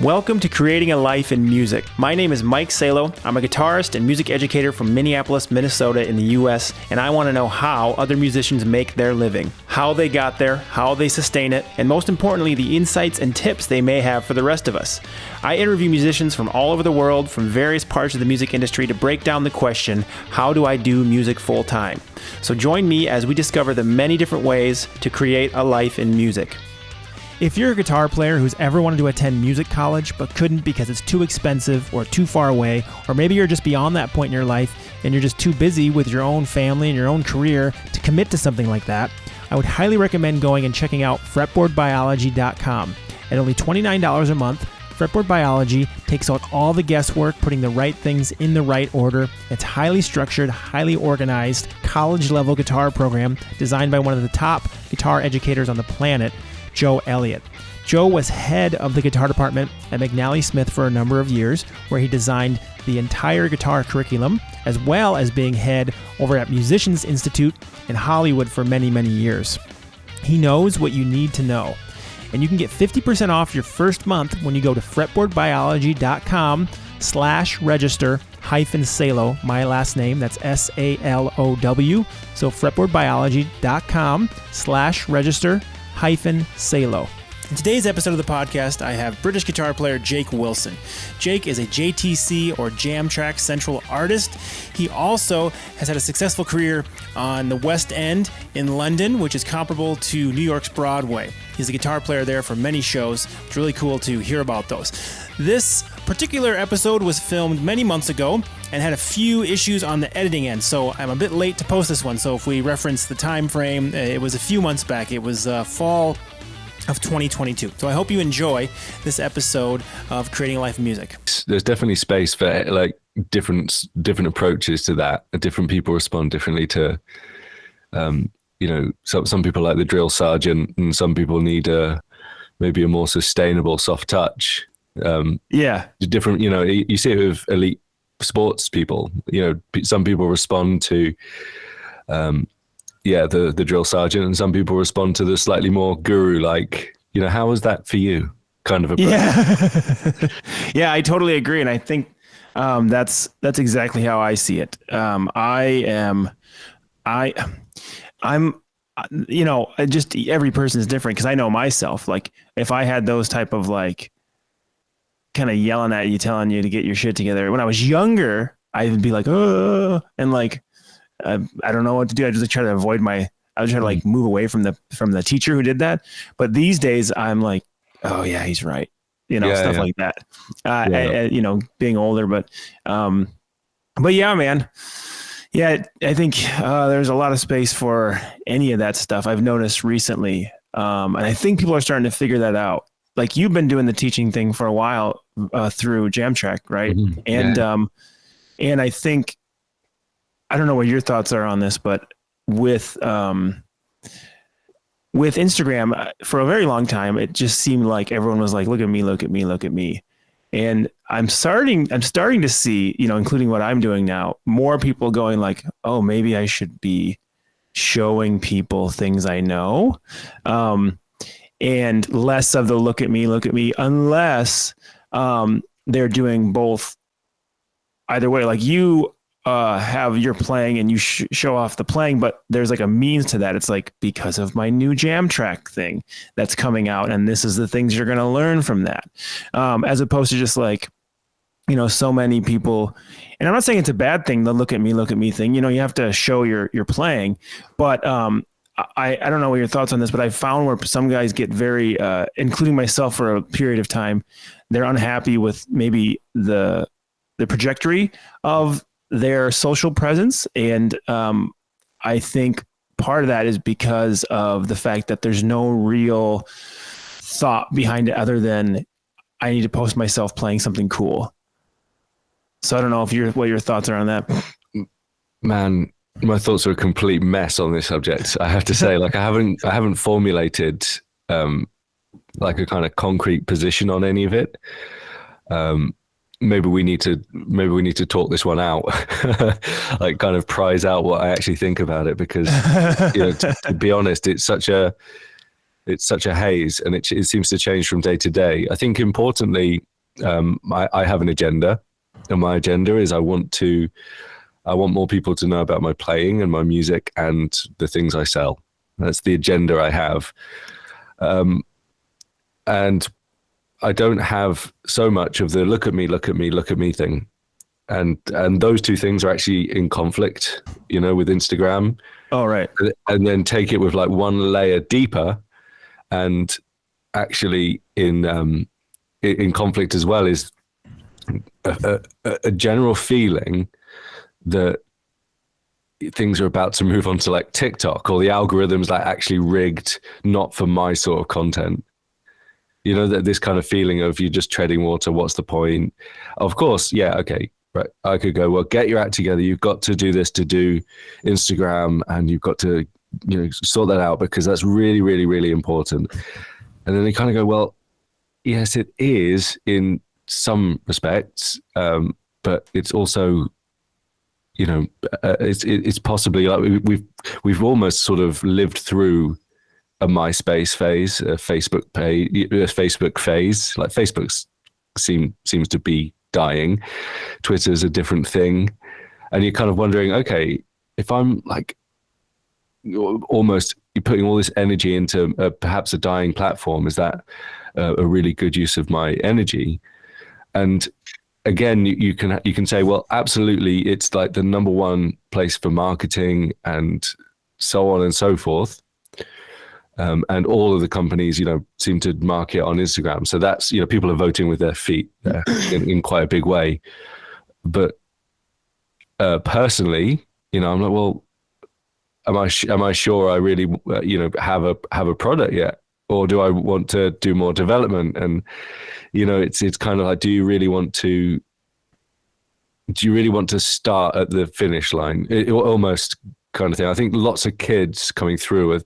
Welcome to Creating a Life in Music. My name is Mike Salo. I'm a guitarist and music educator from Minneapolis, Minnesota in the US, and I want to know how other musicians make their living, how they got there, how they sustain it, and most importantly, the insights and tips they may have for the rest of us. I interview musicians from all over the world, from various parts of the music industry to break down the question, how do I do music full time? So join me as we discover the many different ways to create a life in music. If you're a guitar player who's ever wanted to attend music college but couldn't because it's too expensive or too far away, or maybe you're just beyond that point in your life and you're just too busy with your own family and your own career to commit to something like that, I would highly recommend going and checking out fretboardbiology.com. At only $29 a month, Fretboard Biology takes out all the guesswork, putting the right things in the right order. It's highly structured, highly organized, college-level guitar program designed by one of the top guitar educators on the planet, Joe Elliott. Joe was head of the guitar department at McNally Smith for a number of years, where he designed the entire guitar curriculum, as well as being head over at Musicians Institute in Hollywood for many, many years. He knows what you need to know. And you can get 50% off your first month when you go to fretboardbiology.com/register-salo, my last name, that's S-A-L-O-W. So fretboardbiology.com/register-salo. In today's episode of the podcast, I have British guitar player Jake Willson. Jake is a JTC or Jam Track Central artist. He also has had a successful career on the West End in London, which is comparable to New York's Broadway. He's a guitar player there for many shows. It's really cool to hear about those. This particular episode was filmed many months ago and had a few issues on the editing end, so I'm a bit late to post this one. So if we reference the time frame, it was a few months back. It was fall of 2022. So I hope you enjoy this episode of Creating a Life in Music. There's definitely space for like different approaches to that. Different people respond differently to, some people like the drill sergeant, and some people need maybe a more sustainable soft touch. Different. You see it with elite sports people. Some people respond to the drill sergeant, and some people respond to the slightly more guru, like, how was that for you kind of approach? Yeah, I totally agree. And I think that's exactly how I see it. Just every person is different, because I know myself, like if I had those type of like kind of yelling at you, telling you to get your shit together, when I was younger, I would be like, oh, and like, I don't know what to do. I just try to avoid I was trying to like move away from the teacher who did that. But these days I'm like, oh yeah, he's right. Like that. Being older, but yeah, man. Yeah. I think there's a lot of space for any of that stuff I've noticed recently. And I think people are starting to figure that out. Like you've been doing the teaching thing for a while through Jam Track, right? Mm-hmm. And I think, I don't know what your thoughts are on this, but with Instagram, for a very long time, it just seemed like everyone was like, look at me, look at me, look at me. And I'm starting to see, including what I'm doing now, more people going like, oh, maybe I should be showing people things I know. And less of the look at me, unless they're doing both either way. Like you have your playing and you show off the playing, but there's like a means to that. It's like, because of my new Jam Track thing that's coming out, and this is the things you're going to learn from that. As opposed to just like, so many people, and I'm not saying it's a bad thing, the look at me thing, you have to show your playing, but I don't know what your thoughts on this, but I found where some guys get very, including myself for a period of time, they're unhappy with maybe the trajectory of their social presence. And I think part of that is because of the fact that there's no real thought behind it other than I need to post myself playing something cool. So I don't know what your thoughts are on that. Man, my thoughts are a complete mess on this subject. I have to say, like, I haven't formulated like a kind of concrete position on any of it. Maybe we need to talk this one out, like kind of prize out what I actually think about it, because to be honest, it's such a it's such a haze, and it seems to change from day to day. I think importantly, I have an agenda, and my agenda is I want more people to know about my playing and my music and the things I sell. That's the agenda I have. And I don't have so much of the look at me, look at me, look at me thing. And those two things are actually in conflict, with Instagram. Oh, right. And then take it with like one layer deeper, and actually in conflict as well is a general feeling that things are about to move on to like TikTok, or the algorithm's like actually rigged not for my sort of content. That this kind of feeling of you're just treading water. What's the point? Of course, yeah, okay, right. I could go, well, get your act together. You've got to do this to do Instagram, and you've got to sort that out, because that's really, really, really important. And then they kind of go, well, yes, it is in some respects, but it's also, it's possibly like we've almost sort of lived through a MySpace phase, a Facebook phase. Like Facebook seems to be dying. Twitter's a different thing, and you're kind of wondering, okay, if I'm like almost putting all this energy into perhaps a dying platform, is that a really good use of my energy? And again, you can say, well, absolutely, it's like the number one place for marketing and so on and so forth. And all of the companies, seem to market on Instagram. So that's, people are voting with their feet there in quite a big way. But personally, I'm like, well, am I sure I really, have a product yet? Or do I want to do more development? And, it's kind of like, do you really want to start at the finish line? Almost kind of thing. I think lots of kids coming through with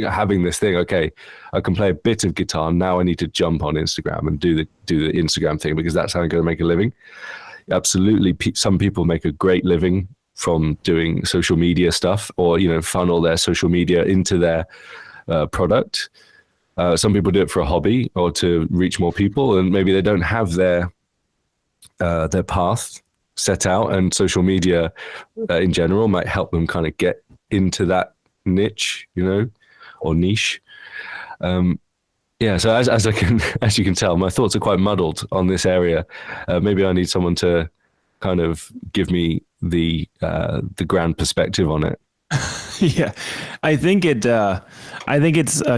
having this thing, okay, I can play a bit of guitar, now I need to jump on Instagram and do the Instagram thing, because that's how I'm going to make a living. Absolutely, some people make a great living from doing social media stuff, or funnel their social media into their product. Some people do it for a hobby or to reach more people, and maybe they don't have their path set out, and social media in general might help them kind of get into that niche, or niche. So as you can tell, my thoughts are quite muddled on this area. Maybe I need someone to kind of give me the grand perspective on it. Yeah, I think it's a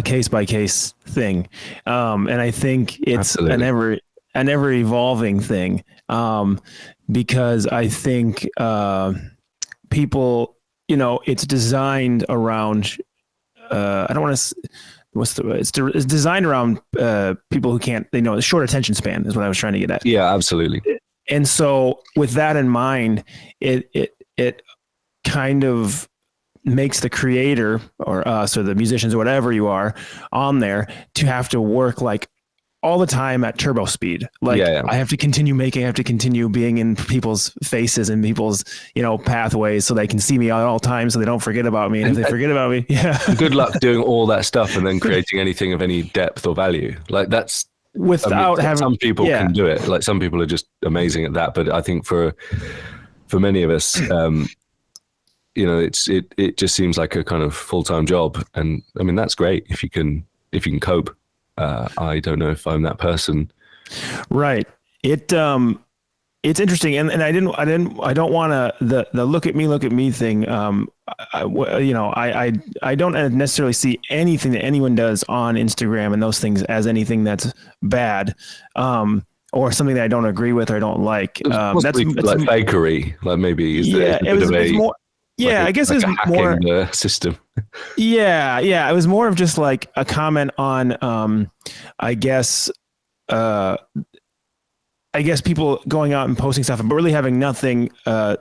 case by case thing, and I think it's Absolutely. an ever evolving thing, because I think people, it's designed around. I don't want to. It's designed around people who can't. The short attention span is what I was trying to get at. Yeah, absolutely. And so, with that in mind, it kind of makes the creator or us or the musicians or whatever you are on there to have to work like all the time at turbo speed. Like I have to continue making, I have to continue being in people's faces and people's, pathways so they can see me at all times so they don't forget about me. And if they forget about me, good luck doing all that stuff and then creating anything of any depth or value. Like that's without having, some people can do it. Like some people are just amazing at that. But I think for many of us, it just seems like a kind of full-time job. And I mean, that's great if you can cope. I don't know if I'm that person. Right. It's interesting. And I don't want to, the look at me thing. I don't necessarily see anything that anyone does on Instagram and those things as anything that's bad. Or something that I don't agree with or I don't like. That's like fakery, like maybe it's more. Yeah, I guess it's more the system. Yeah. It was more of just like a comment on, I guess people going out and posting stuff, but really having nothing to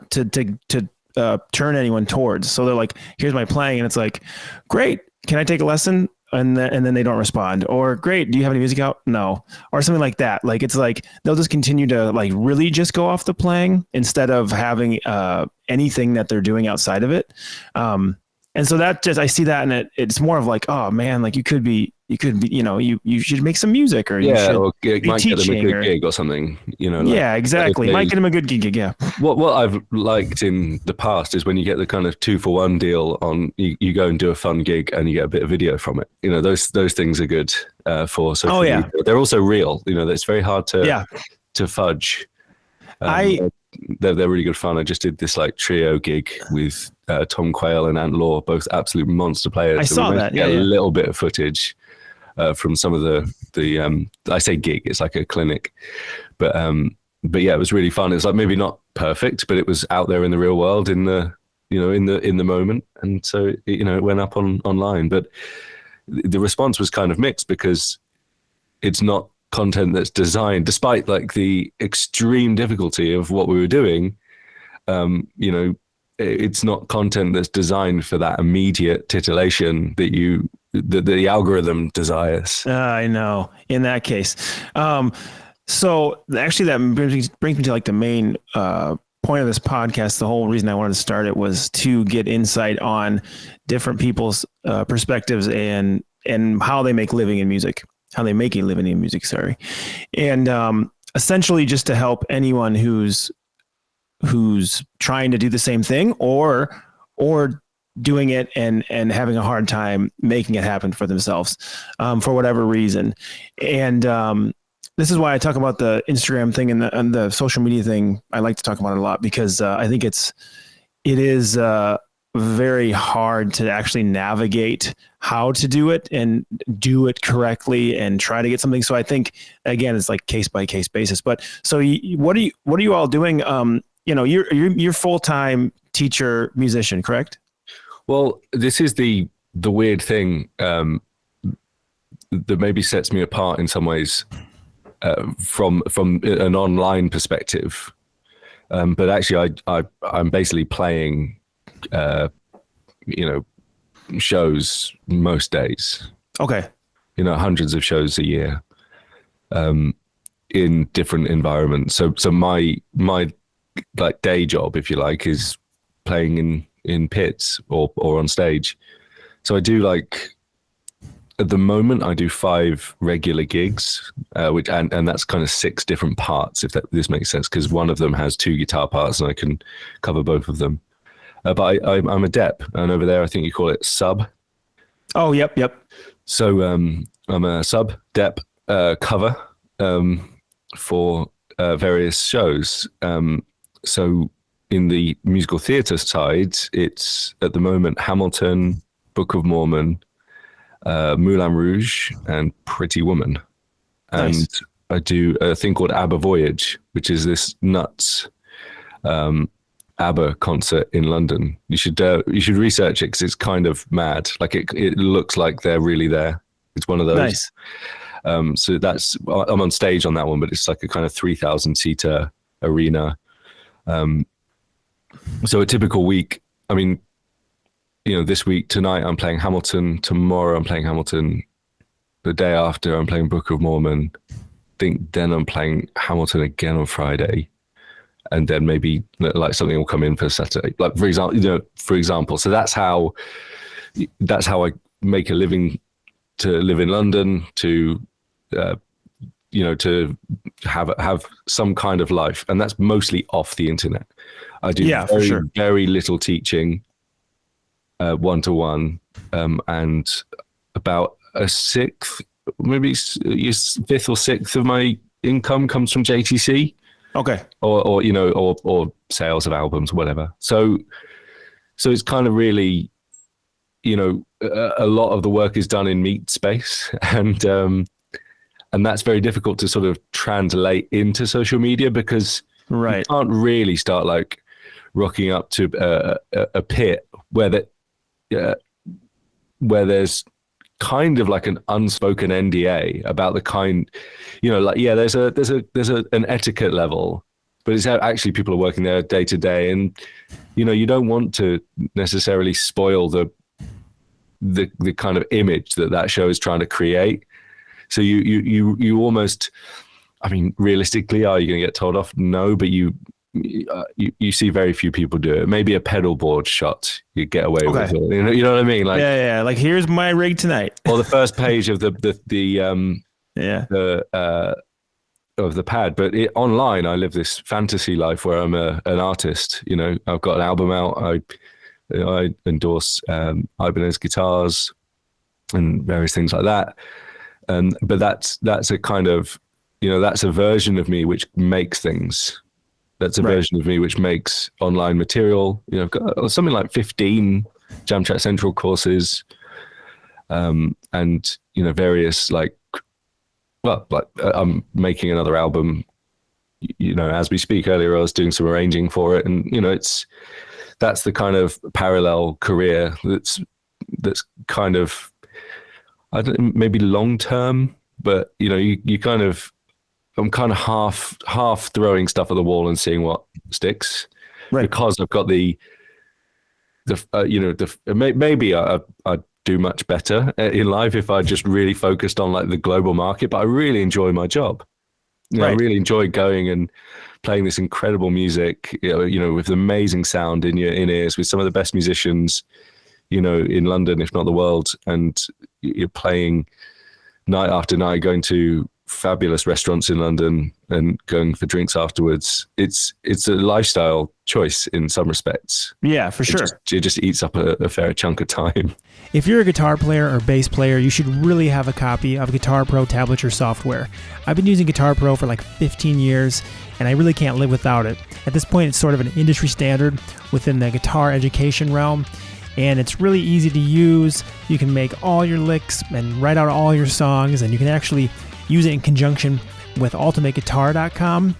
turn anyone towards. So they're like, "Here's my playing," and it's like, "Great, can I take a lesson?" And then they don't respond. Or, "Great, do you have any music out?" No, or something like that. Like it's like they'll just continue to like really just go off the playing instead of having anything that they're doing outside of it. And so that just I see that, and it's more of like, oh man, like you could be you could be, you should make some music, or you should or be might get them a teaching, good gig or something, yeah, exactly. Might get them a good gig. Yeah. What I've liked in the past is when you get the kind of 2-for-1 deal on, you go and do a fun gig and you get a bit of video from it. Those things are good for social media. They're also real. It's very hard to fudge. They're really good fun. I just did this like trio gig with Tom Quayle and Ant Law, both absolute monster players. I saw that. A little bit of footage from some of the I say gig, it's like a clinic, but yeah, it was really fun. It's like maybe not perfect, but it was out there in the real world, in the in the moment, and so it went up online. But the response was kind of mixed, because it's not content that's designed, despite like the extreme difficulty of what we were doing. It's not content that's designed for that immediate titillation that the algorithm desires. I know. In that case, so actually, that brings me to like the main point of this podcast. The whole reason I wanted to start it was to get insight on different people's perspectives and how they make living in music. How they make a living in music, sorry. And essentially just to help anyone who's trying to do the same thing or doing it and having a hard time making it happen for themselves for whatever reason. And this is why I talk about the Instagram thing and the social media thing. I like to talk about it a lot, because I think it is very hard to actually navigate how to do it and do it correctly and try to get something. So I think, again, it's like case by case basis. But so what are you all doing? You're full-time teacher musician, correct? Well, this is the weird thing that maybe sets me apart in some ways from an online perspective. But actually I'm basically playing shows most days. Okay. Hundreds of shows a year in different environments. So my like day job, if you like, is playing in pits or on stage. So I do, like, at the moment I do 5 regular gigs, which and that's kind of 6 different parts, if this makes sense, because one of them has 2 guitar parts and I can cover both of them. But I'm a dep, and over there I think you call it sub. Oh, yep. So I'm a sub dep cover for various shows. So in the musical theatre side, it's at the moment Hamilton, Book of Mormon, Moulin Rouge, and Pretty Woman. And nice. I do a thing called ABBA Voyage, which is this nuts ABBA concert in London. You should research it, because it's kind of mad. Like it looks like they're really there. It's one of those. Nice. So I'm on stage on that one, but it's like a kind of 3,000 seater arena. So a typical week, I mean, this week, tonight I'm playing Hamilton, tomorrow I'm playing Hamilton, the day after I'm playing Book of Mormon, I think then I'm playing Hamilton again on Friday, and then maybe like something will come in for Saturday, like for example. So that's how I make a living, to live in London, to to have some kind of life, and that's mostly off the internet. I do very little teaching, 1-to-1, and about a 1/6, maybe 5th or 6th of my income comes from JTC. Okay. Or sales of albums, whatever. So it's kind of really, a lot of the work is done in meat space, and that's very difficult to sort of translate into social media, because you can't really start like rocking up to a pit where there's kind of like an unspoken NDA about the kind, there's an etiquette level, but it's how actually people are working there day to day, and you don't want to necessarily spoil the kind of image that show is trying to create. So you almost, I mean, realistically, are you going to get told off? No, but you you see very few people do it. Maybe a pedal board shot you get away Okay. with. You know what I mean? Like, yeah. Like, here's my rig tonight. or the first page of the Yeah. of the pad. But online, I live this fantasy life where I'm an artist. You know, I've got an album out. I endorse Ibanez guitars and various things like that. But that's a kind of, you know, that's a version of me which makes things. That's a version of me which makes online material. You know, I've got something like 15 Jam Track Central courses, and, you know, various I'm making another album, you know, as we speak. Earlier I was doing some arranging for it, and, you know, that's the kind of parallel career that's kind of, I don't, maybe long term, but, you know, you kind of, I'm kind of half throwing stuff at the wall and seeing what sticks, because I've got maybe I'd do much better in life if I just really focused on like the global market. But I really enjoy my job. You know, I really enjoy going and playing this incredible music, you know, with amazing sound in your ears, with some of the best musicians, you know, in London, if not the world, and you're playing night after night, going to fabulous restaurants in London and going for drinks afterwards. It's a lifestyle choice in some respects. Yeah, for sure. It just eats up a fair chunk of time. If you're a guitar player or bass player, you should really have a copy of Guitar Pro tablature software. I've been using Guitar Pro for like 15 years, and I really can't live without it. At this point, it's sort of an industry standard within the guitar education realm, and it's really easy to use. You can make all your licks and write out all your songs, and you can actually use it in conjunction with ultimateguitar.com,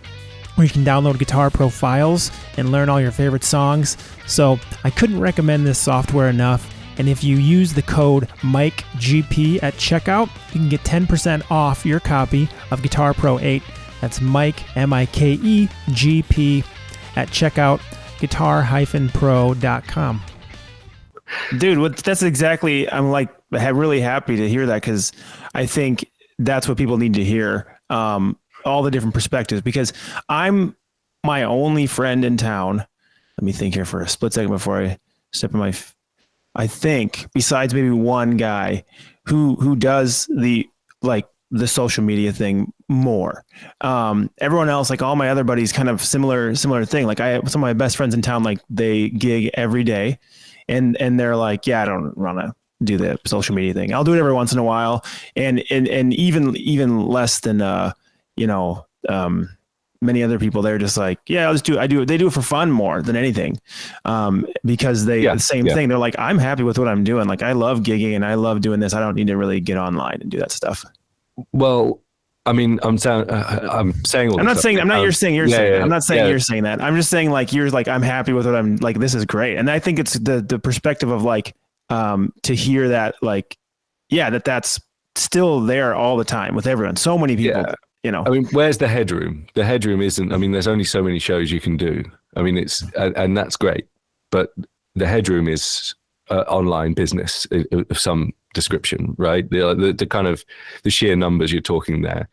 where you can download Guitar Pro files and learn all your favorite songs. So I couldn't recommend this software enough. And if you use the code MikeGP at checkout, you can get 10% off your copy of Guitar Pro 8. That's Mike, MikeGP, at checkout, guitar-pro.com. Dude, that's exactly, I'm like really happy to hear that, because I think that's what people need to hear, all the different perspectives, because I'm my only friend in town. Let me think here for a split second before I step in I think, besides maybe one guy who does the social media thing more. Everyone else, like all my other buddies, kind of similar thing. Like some of my best friends in town, like they gig every day, and they're like, yeah, I don't want to do the social media thing. I'll do it every once in a while. And even less than, many other people, they're just like, yeah, they do it for fun more than anything. Because the same thing. They're like, I'm happy with what I'm doing. Like, I love gigging and I love doing this. I don't need to really get online and do that stuff. Well, I mean, I'm saying you're saying you're saying that. I'm just saying, like, you're like, I'm happy with what I'm like, this is great. And I think it's the perspective of like, to hear that, like, that's still there all the time with everyone. So many people, you know. I mean, where's the headroom? The headroom isn't, I mean, there's only so many shows you can do. I mean, and that's great, but the headroom is online business of some description, right? The kind of the sheer numbers you're talking there.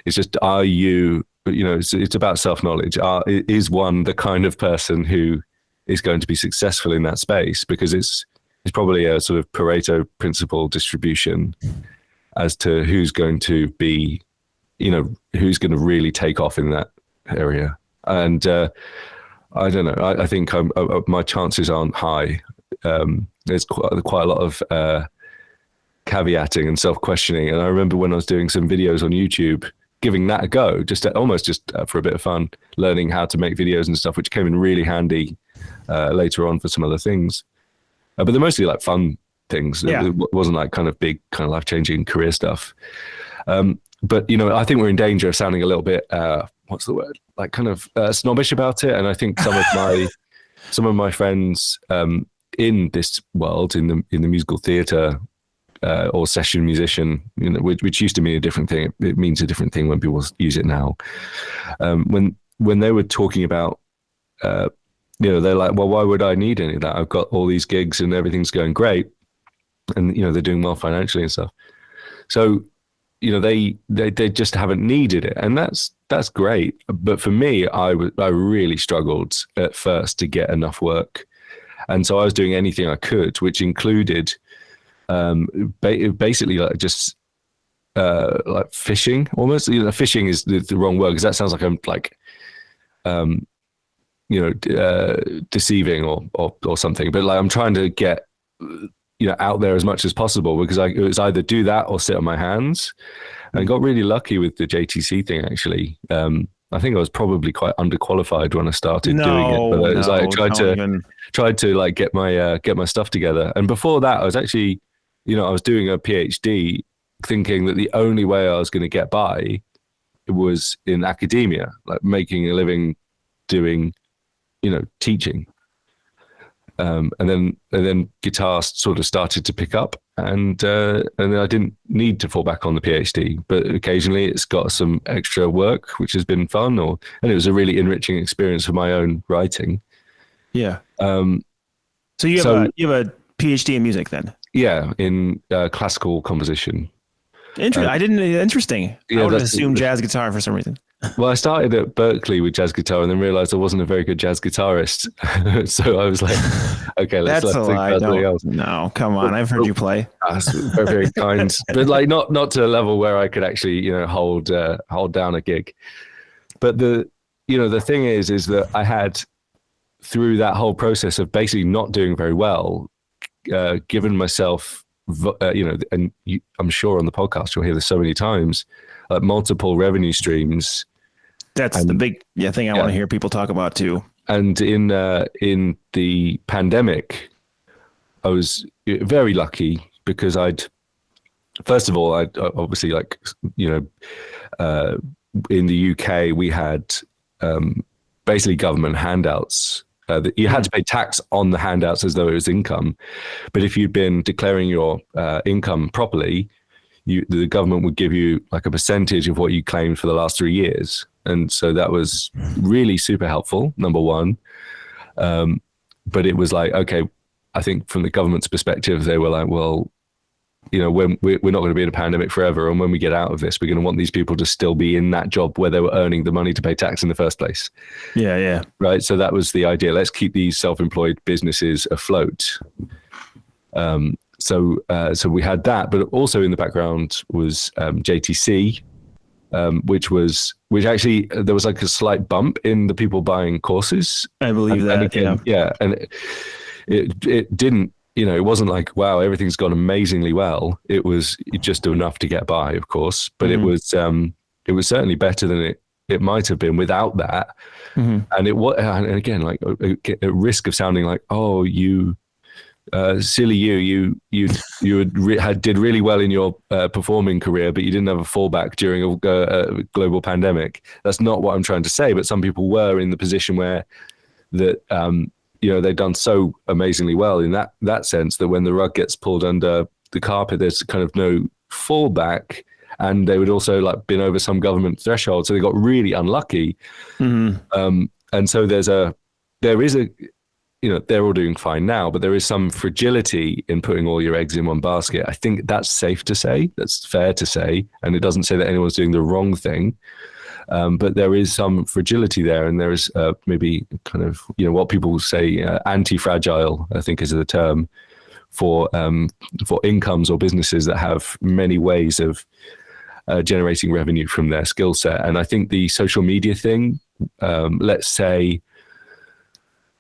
It's just, are you, it's about self-knowledge. Is one the kind of person who is going to be successful in that space? Because it's probably a sort of Pareto principle distribution as to who's going to be, who's going to really take off in that area. And I don't know. I think my chances aren't high. There's quite a lot of caveating and self-questioning. And I remember when I was doing some videos on YouTube, giving that a go, just for a bit of fun, learning how to make videos and stuff, which came in really handy later on for some other things. But they're mostly like fun things. Yeah. It wasn't like kind of big, kind of life-changing career stuff. But, I think we're in danger of sounding a little bit, what's the word? Like kind of snobbish about it. And I think some of my friends in this world, in the musical theatre or session musician, which used to mean a different thing. It means a different thing when people use it now. When they were talking about, they're like, well, why would I need any of that? I've got all these gigs and everything's going great. And, they're doing well financially and stuff. So they just haven't needed it, and that's great. But for me, I really struggled at first to get enough work, and so I was doing anything I could, which included basically like just like fishing almost. Fishing is the wrong word because that sounds like I'm like deceiving or something. But like I'm trying to get out there as much as possible because it was either do that or sit on my hands. And I got really lucky with the JTC thing actually. I think I was probably quite underqualified when I started doing it, but it was like I tried to like get my stuff together. And before that, I was actually, I was doing a PhD, thinking that the only way I was going to get by was in academia, like making a living doing, teaching. And then guitar sort of started to pick up, and then I didn't need to fall back on the PhD, but occasionally it's got some extra work, which has been fun, and it was a really enriching experience for my own writing. Yeah. So you have a PhD in music then? Yeah, in classical composition. Interesting. Yeah, I would have assumed jazz guitar for some reason. Well, I started at Berkeley with jazz guitar and then realized I wasn't a very good jazz guitarist. So I was like, okay, let's think about something else. No, come on. I've heard you play. That's very, very kind. But like not to a level where I could actually, hold down a gig. But the thing is that I had, through that whole process of basically not doing very well, given myself, and I'm sure on the podcast you'll hear this so many times, multiple revenue streams. That's the big thing I want to hear people talk about too. And in the pandemic, I was very lucky because first of all, obviously in the UK we had basically government handouts. That you had to pay tax on the handouts as though it was income, but if you'd been declaring your income properly, the government would give you like a percentage of what you claimed for the last 3 years, and so that was really super helpful. Number one, but it was like, okay, I think from the government's perspective, they were like, well, when we're not going to be in a pandemic forever, and when we get out of this, we're going to want these people to still be in that job where they were earning the money to pay tax in the first place. Yeah. Right. So that was the idea. Let's keep these self-employed businesses afloat. So we had that, but also in the background was JTC, which actually there was like a slight bump in the people buying courses. I believe that. And again, and it didn't. It wasn't like, wow, everything's gone amazingly well. It was just enough to get by, of course, but it was certainly better than it might have been without that. Mm-hmm. And and again, like at risk of sounding like, oh, you silly you did really well in your performing career, but you didn't have a fallback during a global pandemic. That's not what I'm trying to say. But some people were in the position where that. They've done so amazingly well in that sense that when the rug gets pulled under the carpet, there's kind of no fallback, and they would also like been over some government threshold, so they got really unlucky. Mm-hmm. And so there is a they're all doing fine now, but there is some fragility in putting all your eggs in one basket. I think that's safe to say, that's fair to say, and it doesn't say that anyone's doing the wrong thing. But there is some fragility there, and there is maybe kind of what people say anti-fragile, I think is the term for incomes or businesses that have many ways of generating revenue from their skill set. And I think the social media thing, let's say,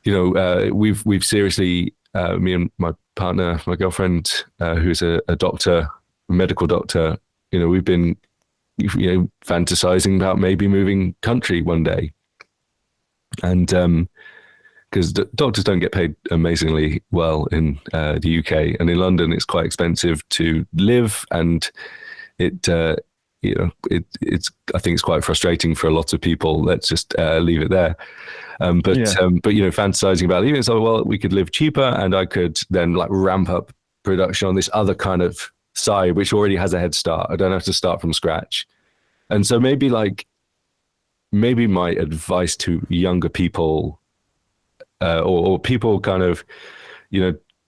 we've seriously, me and my partner, my girlfriend, who's a doctor, a medical doctor, we've been fantasizing about maybe moving country one day. And because doctors don't get paid amazingly well in the UK, and in London it's quite expensive to live, and it's I think it's quite frustrating for a lot of people. Let's just leave it there. But fantasizing about leaving, so well, we could live cheaper, and I could then like ramp up production on this other kind of side, which already has a head start. I don't have to start from scratch. And so maybe my advice to younger people or people kind of,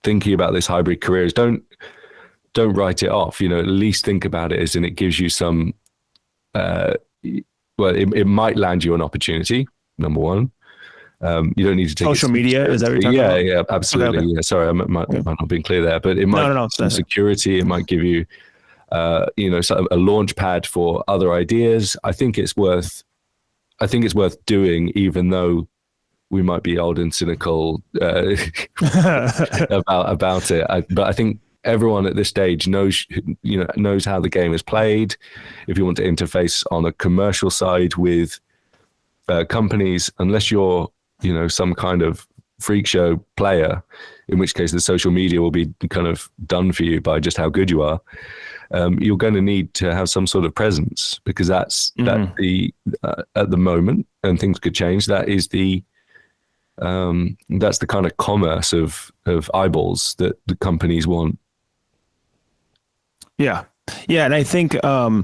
thinking about this hybrid career is don't don't write it off. You know, at least think about it as, and it gives you some. Well, it might land you an opportunity. Number one, you don't need to take social media. Is that what you're talking about? Yeah, absolutely. Okay. Yeah, sorry, I might not being clear there, but it might no, some security. It might give you, you know, sort of a launch pad for other ideas. I think it's worth doing, even though we might be old and cynical about it. But I think everyone at this stage knows how the game is played. If you want to interface on a commercial side with companies, unless you're, you know, some kind of freak show player, in which case the social media will be kind of done for you by just how good you are. You're going to need to have some sort of presence, because that's the at the moment, and things could change. That is that's the kind of commerce of eyeballs that the companies want. Yeah, and I think a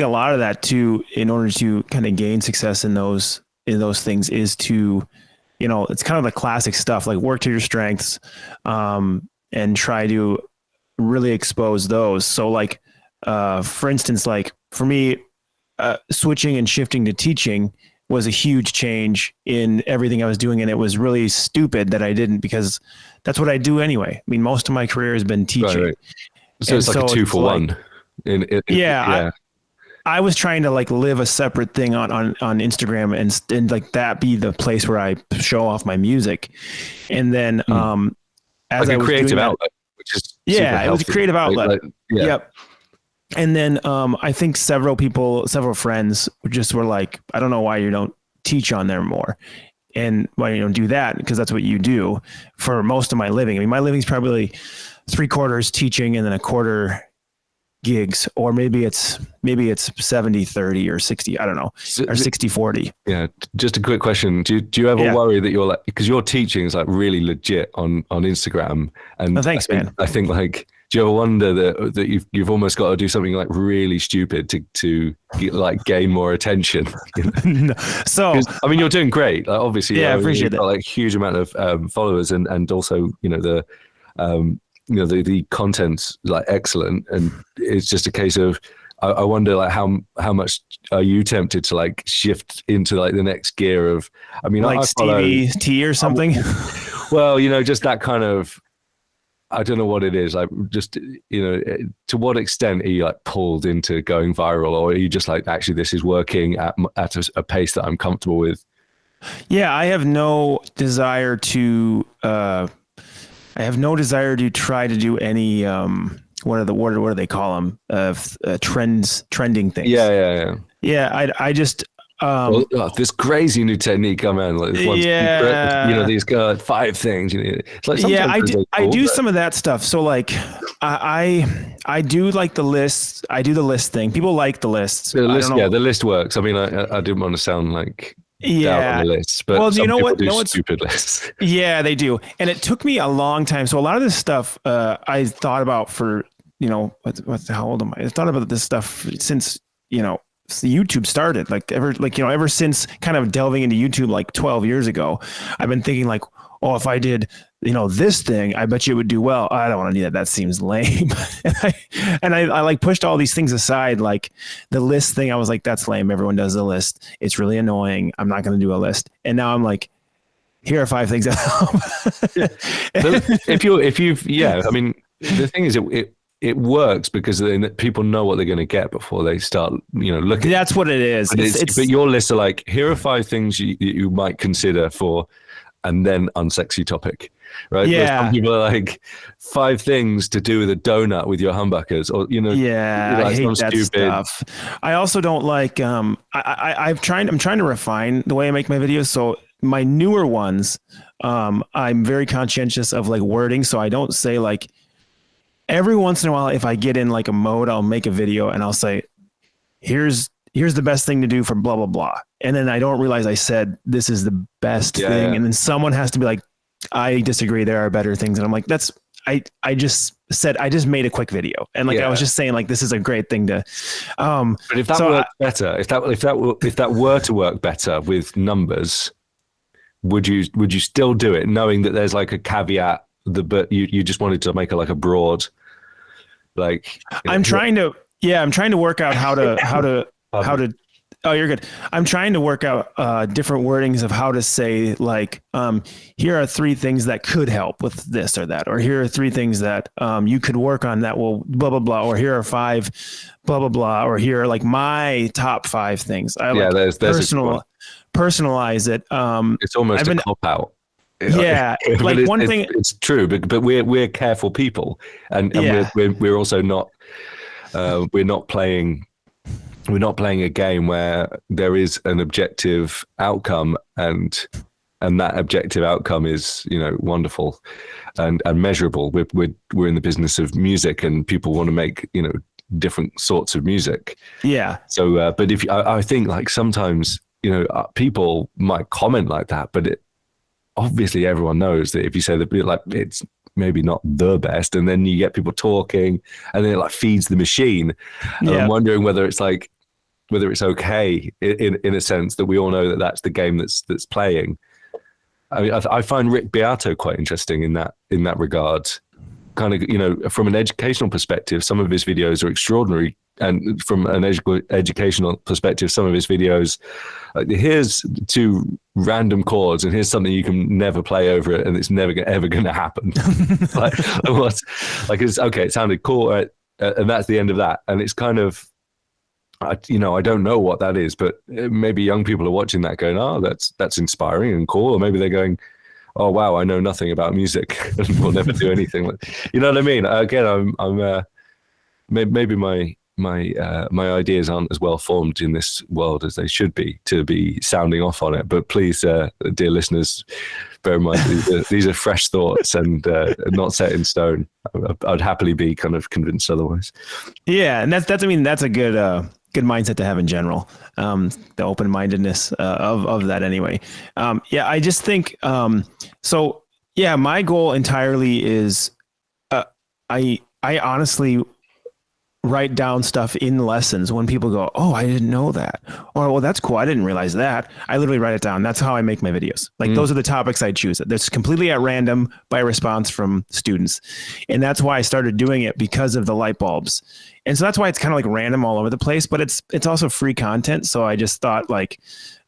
lot of that too, in order to kind of gain success in those things, is to, you know, it's kind of the classic stuff, like work to your strengths, and try to really expose those. So like, for instance, like for me, switching and shifting to teaching was a huge change in everything I was doing. And it was really stupid that I didn't, because that's what I do anyway. I mean, most of my career has been teaching. Right. So it's like a 2-for-1. I was trying to like live a separate thing on Instagram and like that be the place where I show off my music. And then, as like I was creative doing outlet, which is it was a creative outlet. Yep. And then, I think several friends just were like, I don't know why you don't teach on there more, and why you don't do that, because that's what you do for most of my living. I mean, my living is probably 3/4 teaching and then 1/4 gigs, or maybe it's 70-30 or 60, I don't know, or 60-40. Yeah. Just a quick question. Do you ever worry that you're like, because your teaching is like really legit on Instagram, and thanks, man. I think like, do you ever wonder that you've almost got to do something like really stupid to get, like, gain more attention? No. So I mean, you're doing great. Like, obviously, I appreciate that. Like huge amount of followers, and also, you know, the content's like excellent, and it's just a case of I wonder like how much are you tempted to like shift into like the next gear of, I mean, like Stevie T or something. Well, you know, just that kind of, I don't know what it is. Like, just, you know, to what extent are you like pulled into going viral, or are you just like, actually, this is working at a pace that I'm comfortable with? Yeah, I have no desire to. I have no desire to try to do any. What do they call them? Trending things. Yeah. I just. This crazy new technique, man. Like, you know, these 5 things. You know, it's like, I do some of that stuff. So like, I do like the lists. I do the list thing. People like the lists. The list works. I mean, I didn't want to sound like down on the lists, but well, do you know what? Stupid lists. Yeah, they do, and it took me a long time. So a lot of this stuff I thought about for, you know, how old am I? I thought about this stuff since, you know, YouTube started, ever since kind of delving into YouTube like 12 years ago. I've been thinking like, oh, if I did, you know, this thing, I bet you it would do well. I don't want to do that. That seems lame. and I like pushed all these things aside. Like the list thing, I was like, that's lame. Everyone does the list. It's really annoying. I'm not going to do a list. And now I'm like, here are 5 things that help. I mean, the thing is, it works because then people know what they're going to get before they start, you know, looking. That's what it is. But your lists are like, here are 5 things you might consider for, and then unsexy topic, right? Yeah. Some people are like 5 things to do with a donut with your humbuckers, or, you know. Yeah, I hate that stuff. I also don't like. I'm trying to refine the way I make my videos. So my newer ones, I'm very conscientious of like wording. So I don't say like. Every once in a while, if I get in like a mode, I'll make a video and I'll say, here's the best thing to do for blah, blah, blah. And then I don't realize I said, this is the best thing. Yeah. And then someone has to be like, I disagree. There are better things. And I'm like, I just made a quick video. And like, I was just saying like, this is a great thing to, but if that worked better, if that were to work better with numbers, would you still do it knowing that there's like a caveat? But you just wanted to make a broad. Like, I'm trying to work out how to oh, you're good. I'm trying to work out different wordings of how to say, like, here are 3 things that could help with this or that, or here are 3 things that you could work on that will blah, blah, blah, or here are 5 blah, blah, blah, or here are like my top 5 things. I like personalize it. It's almost a cop out. Yeah. Like one thing. It's true, but we're careful people, and we're also not, we're not playing a game where there is an objective outcome, and that objective outcome is, wonderful and measurable. We're in the business of music, and people want to make, different sorts of music. Yeah. So, but I think, like, sometimes, people might comment like that, but obviously everyone knows that if you say that, like, it's maybe not the best, and then you get people talking, and then it like feeds the machine. And I'm wondering whether it's okay in a sense that we all know that that's the game that's playing. I mean, I find Rick Beato quite interesting in that regard. Kind of, from an educational perspective, some of his videos are extraordinary, and from an educational perspective, some of his videos, here's 2 random chords, and here's something you can never play over it, and it's never ever going to happen. It's okay. It sounded cool, and that's the end of that. And it's kind of, I don't know what that is, but maybe young people are watching that going, oh, that's inspiring and cool. Or maybe they're going, oh, wow, I know nothing about music and will never do anything. You know what I mean? Again, I'm maybe my ideas aren't as well formed in this world as they should be to be sounding off on it. But please, dear listeners, bear in mind, these are fresh thoughts and not set in stone. I'd happily be kind of convinced otherwise. Yeah. And that's a good mindset to have in general. The open-mindedness of that anyway. I just think, my goal entirely is, I honestly write down stuff in lessons when people go, oh, I didn't know that. Or, well, that's cool. I didn't realize that. I literally write it down. That's how I make my videos. Like those are the topics I choose. That's completely at random by response from students. And that's why I started doing it, because of the light bulbs. And so that's why it's kind of like random all over the place, but it's also free content. So I just thought, like,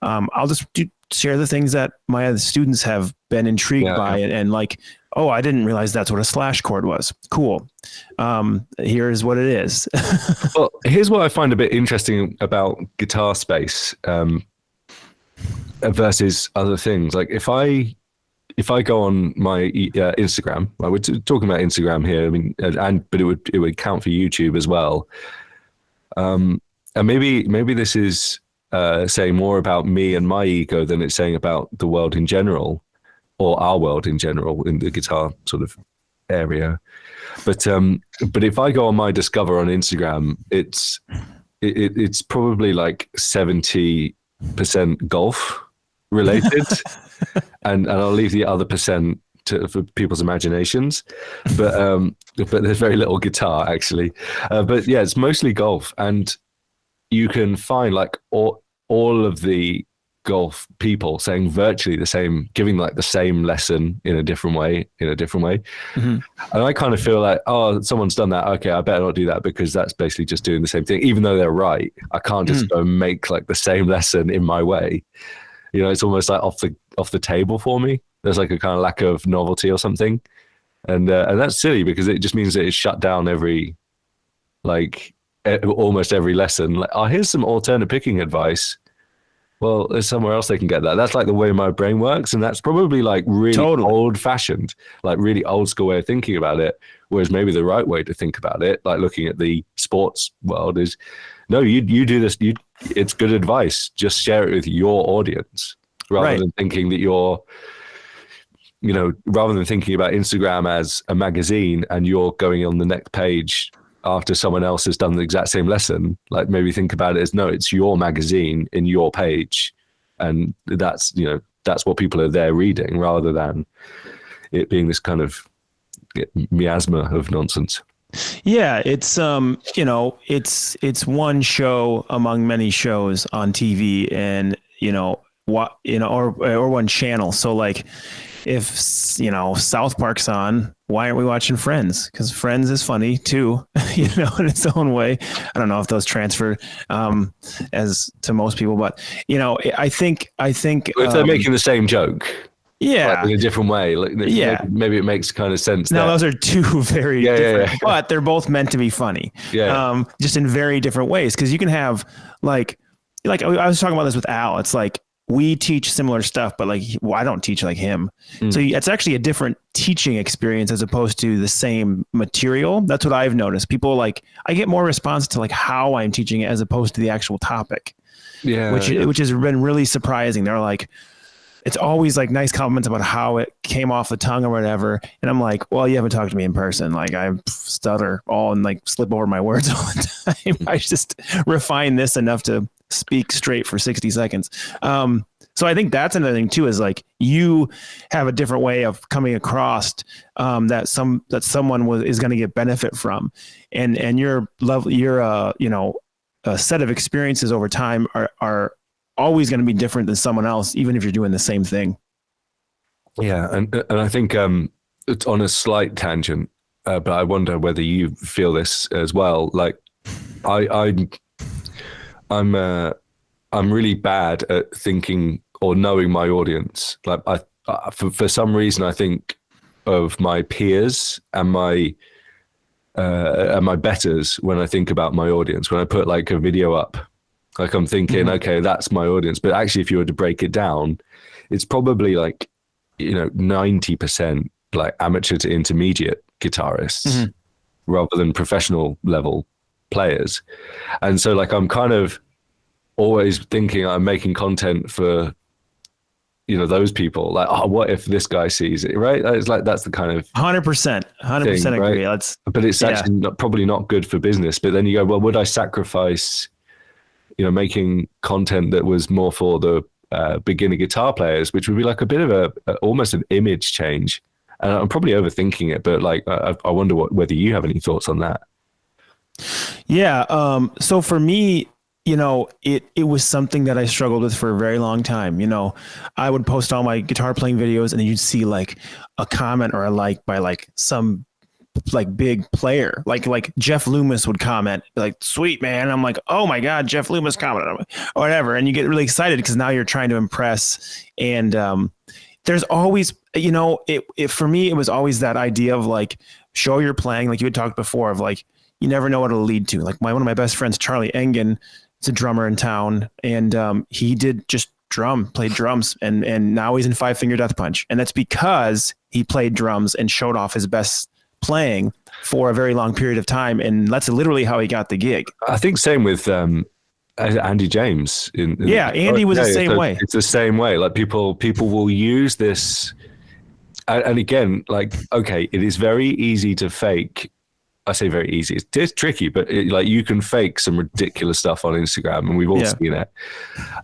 I'll just share the things that my other students have been intrigued by it, and like, oh, I didn't realize that's what a slash chord was. Cool. Here's what it is. Well, here's what I find a bit interesting about guitar space versus other things. Like if I go on my Instagram, we're talking about Instagram here. I mean, but it would count for YouTube as well. And maybe this is saying more about me and my ego than it's saying about the world in general, or our world in general in the guitar sort of area. But if I go on my Discover on Instagram, it's probably like 70% golf related, and I'll leave the other percent for people's imaginations. But there's very little guitar actually. But yeah, it's mostly golf, and you can find like all of the golf people saying virtually the same, giving like the same lesson in a different way. Mm-hmm. And I kind of feel like, oh, someone's done that. Okay, I better not do that, because that's basically just doing the same thing, even though they're right. I can't just go make like the same lesson in my way. It's almost like off the table for me. There's like a kind of lack of novelty or something. And that's silly, because it just means that it's shut down almost every lesson. Like, oh, here's some alternate picking advice. Well, there's somewhere else they can get that. That's like the way my brain works. And that's probably like really old fashioned, like really old school way of thinking about it. Whereas maybe the right way to think about it, like looking at the sports world, is no, you do this. It's good advice. Just share it with your audience, rather than thinking that rather than thinking about Instagram as a magazine and you're going on the next page after someone else has done the exact same lesson. Like, maybe think about it as, no, it's your magazine in your page, and that's what people are there reading, rather than it being this kind of miasma of nonsense. Yeah, it's it's one show among many shows on TV, and what, or one channel. So like if, South Park's on, why aren't we watching Friends? Because Friends is funny too, in its own way. I don't know if those transfer as to most people, but I think if they're making the same joke, yeah, in a different way, like maybe it makes kind of sense. Now those are two very different, but they're both meant to be funny. Yeah. Just in very different ways. Because you can have like I was talking about this with Al. It's like we teach similar stuff, but like I don't teach like him. So it's actually a different teaching experience as opposed to the same material. That's what I've noticed. People like I get more response to like how I'm teaching it as opposed to the actual topic. Yeah, which has been really surprising. They're like, it's always like nice compliments about how it came off the tongue or whatever. And I'm like, well, you haven't talked to me in person. Like I stutter all and like slip over my words all the time. I just refine this enough to speak straight for 60 seconds. So I think that's another thing too, is like you have a different way of coming across that someone is going to get benefit from. And your level, a set of experiences over time are always going to be different than someone else, even if you're doing the same thing. Yeah. And I think it's on a slight tangent, but I wonder whether you feel this as well. Like I'm really bad at thinking or knowing my audience. Like for some reason, I think of my peers and my betters when I think about my audience. When I put like a video up, like I'm thinking, okay, that's my audience. But actually, if you were to break it down, it's probably like, 90% like amateur to intermediate guitarists rather than professional level players. And so like, I'm kind of always thinking I'm making content for, those people. Like, oh, what if this guy sees it, right? It's like, that's the kind of 100% agree. Right? But it's actually probably not good for business. But then you go, well, would I sacrifice making content that was more for the beginner guitar players, which would be like a bit of almost an image change. And I'm probably overthinking it, but like, I wonder whether you have any thoughts on that. Yeah. So for me, it was something that I struggled with for a very long time. I would post all my guitar playing videos and then you'd see like a comment or a like by like some like big player, like Jeff Loomis would comment like, sweet man. And I'm like, oh my God, Jeff Loomis commented or whatever. And you get really excited because now you're trying to impress. And there's always, for me, it was always that idea of like, show your playing. Like you had talked before of like, you never know what it'll lead to. Like one of my best friends, Charlie Engen, is a drummer in town. And he did just played drums. And now he's in Five Finger Death Punch. And that's because he played drums and showed off his best playing for a very long period of time, and that's literally how he got the gig. I think same with Andy James. Andy was the same way. It's the same way. Like people will use this, and again, like, okay, it is very easy to fake. I say very easy. It's tricky, but like you can fake some ridiculous stuff on Instagram, and we've all seen it.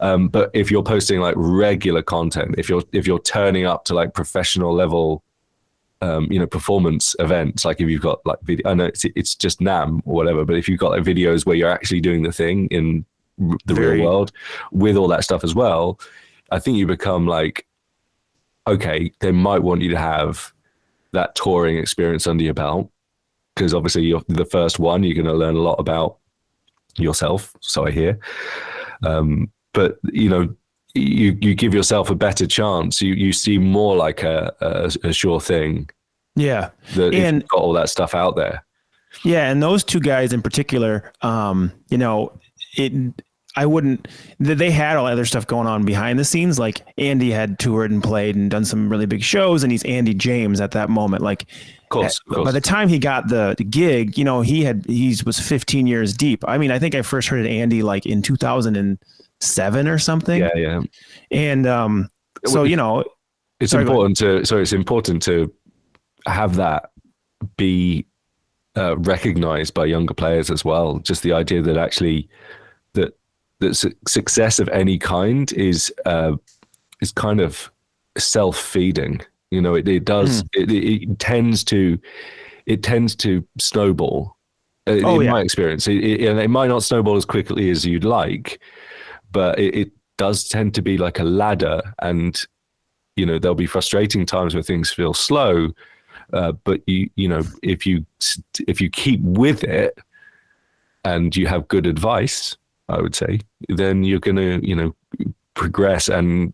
But if you're posting like regular content, if you're turning up to like professional level performance events, like if you've got like video, I know it's just NAMM or whatever, but if you've got like videos where you're actually doing the thing in the real world with all that stuff as well, I think you become like, okay, they might want you to have that touring experience under your belt, because obviously you're the first one, you're going to learn a lot about yourself, so I hear. But you give yourself a better chance. You seem more like a sure thing. Yeah. And you've got all that stuff out there. Yeah. And those two guys in particular, they had all other stuff going on behind the scenes. Like Andy had toured and played and done some really big shows, and he's Andy James at that moment. Like, of course. By the time he got the gig, he was 15 years deep. I mean, I think I first heard Andy like in 2007 or something. Yeah. And it's important to have that be recognized by younger players as well. Just the idea that actually that success of any kind is kind of self-feeding. It does. It tends to snowball. In my experience, it might not snowball as quickly as you'd like, but does tend to be like a ladder, and there'll be frustrating times where things feel slow, but if you keep with it and you have good advice, I would say, then you're gonna progress. And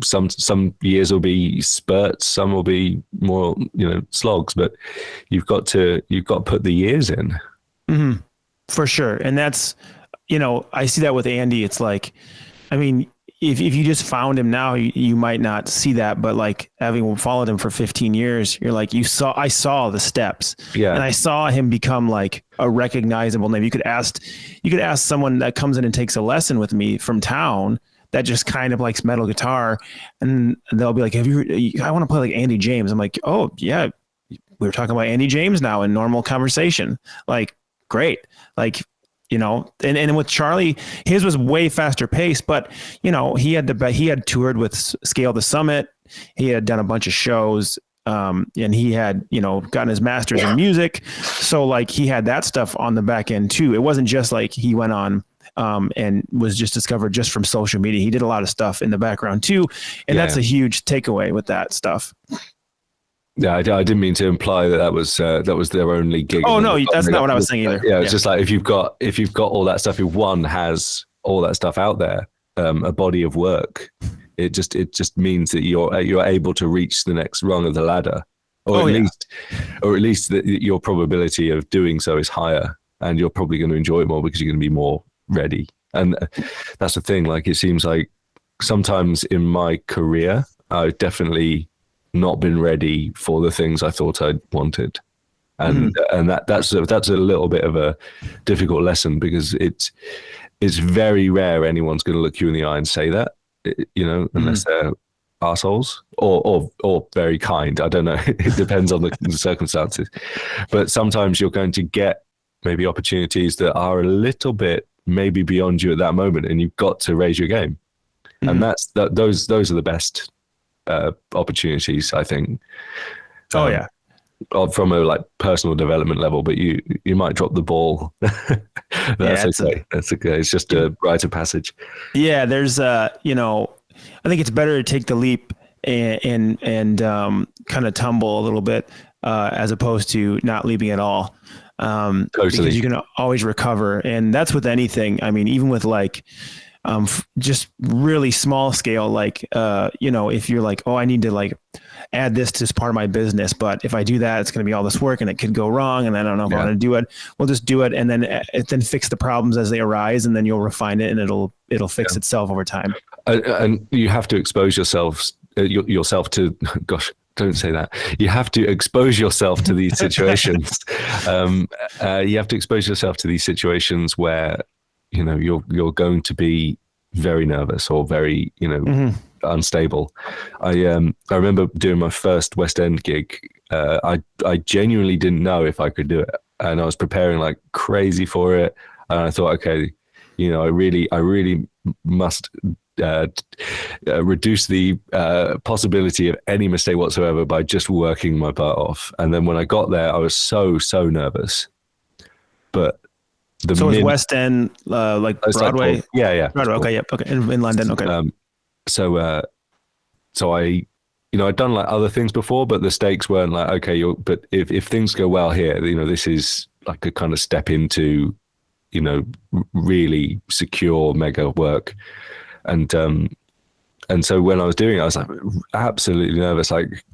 some years will be spurts, some will be more slogs, but you've got to put the years in. Mm-hmm. For sure. And that's, I see that with Andy. It's like, I mean, if you just found him now, you might not see that, but like having followed him for 15 years, you're like, I saw the steps, and I saw him become like a recognizable name. You could ask someone that comes in and takes a lesson with me from town that just kind of likes metal guitar, and they'll be like, I want to play like Andy James. I'm like, oh yeah, we were talking about Andy James now in normal conversation. Like, great. Like, and with Charlie, his was way faster paced, but he had toured with Scale the Summit. He had done a bunch of shows, and he had, gotten his master's in music. So like he had that stuff on the back end too. It wasn't just like he went on, and was just discovered just from social media. He did a lot of stuff in the background too. And that's a huge takeaway with that stuff. Yeah, I didn't mean to imply that was their only gig. Oh no, that's not what I was saying either. Yeah, it's just like if you've got all that stuff, if one has all that stuff out there, a body of work, it just means that you're able to reach the next rung of the ladder, or at least that your probability of doing so is higher, and you're probably going to enjoy it more because you're going to be more ready. And that's the thing. Like, it seems like sometimes in my career, I've definitely not been ready for the things I thought I wanted. And that's a little bit of a difficult lesson, because it's very rare anyone's going to look you in the eye and say that, unless they're assholes or very kind. I don't know. It depends on the circumstances. But sometimes you're going to get maybe opportunities that are a little bit maybe beyond you at that moment, and you've got to raise your game. And those are the best opportunities, I think. From a like personal development level, but you might drop the ball. That's okay. That's okay. It's just a rite of passage. Yeah, there's I think it's better to take the leap and kind of tumble a little bit, as opposed to not leaping at all. Totally. Because you can always recover, and that's with anything. I mean, even with like just really small scale, like if you're like, oh, I need to like add this to part of my business, but if I do that, it's going to be all this work and it could go wrong, and I don't know if I want to do it. We'll just do it, and then fix the problems as they arise, and then you'll refine it, and it'll fix itself over time. And you have to expose yourself to, gosh, don't say that. You have to expose yourself to these situations. You have to expose yourself to these situations where you're going to be very nervous or very unstable. I remember doing my first West End gig. I genuinely didn't know if I could do it, and I was preparing like crazy for it. And I thought, okay, I really must reduce the possibility of any mistake whatsoever by just working my butt off. And then when I got there, I was so nervous. But so it's West End, like Broadway? Like, yeah. Broadway, okay, yep, okay. In London, okay. So I, I'd done like other things before, but the stakes weren't like, okay, but if things go well here, this is like a kind of step into, really secure mega work. And so when I was doing it, I was like absolutely nervous. Like,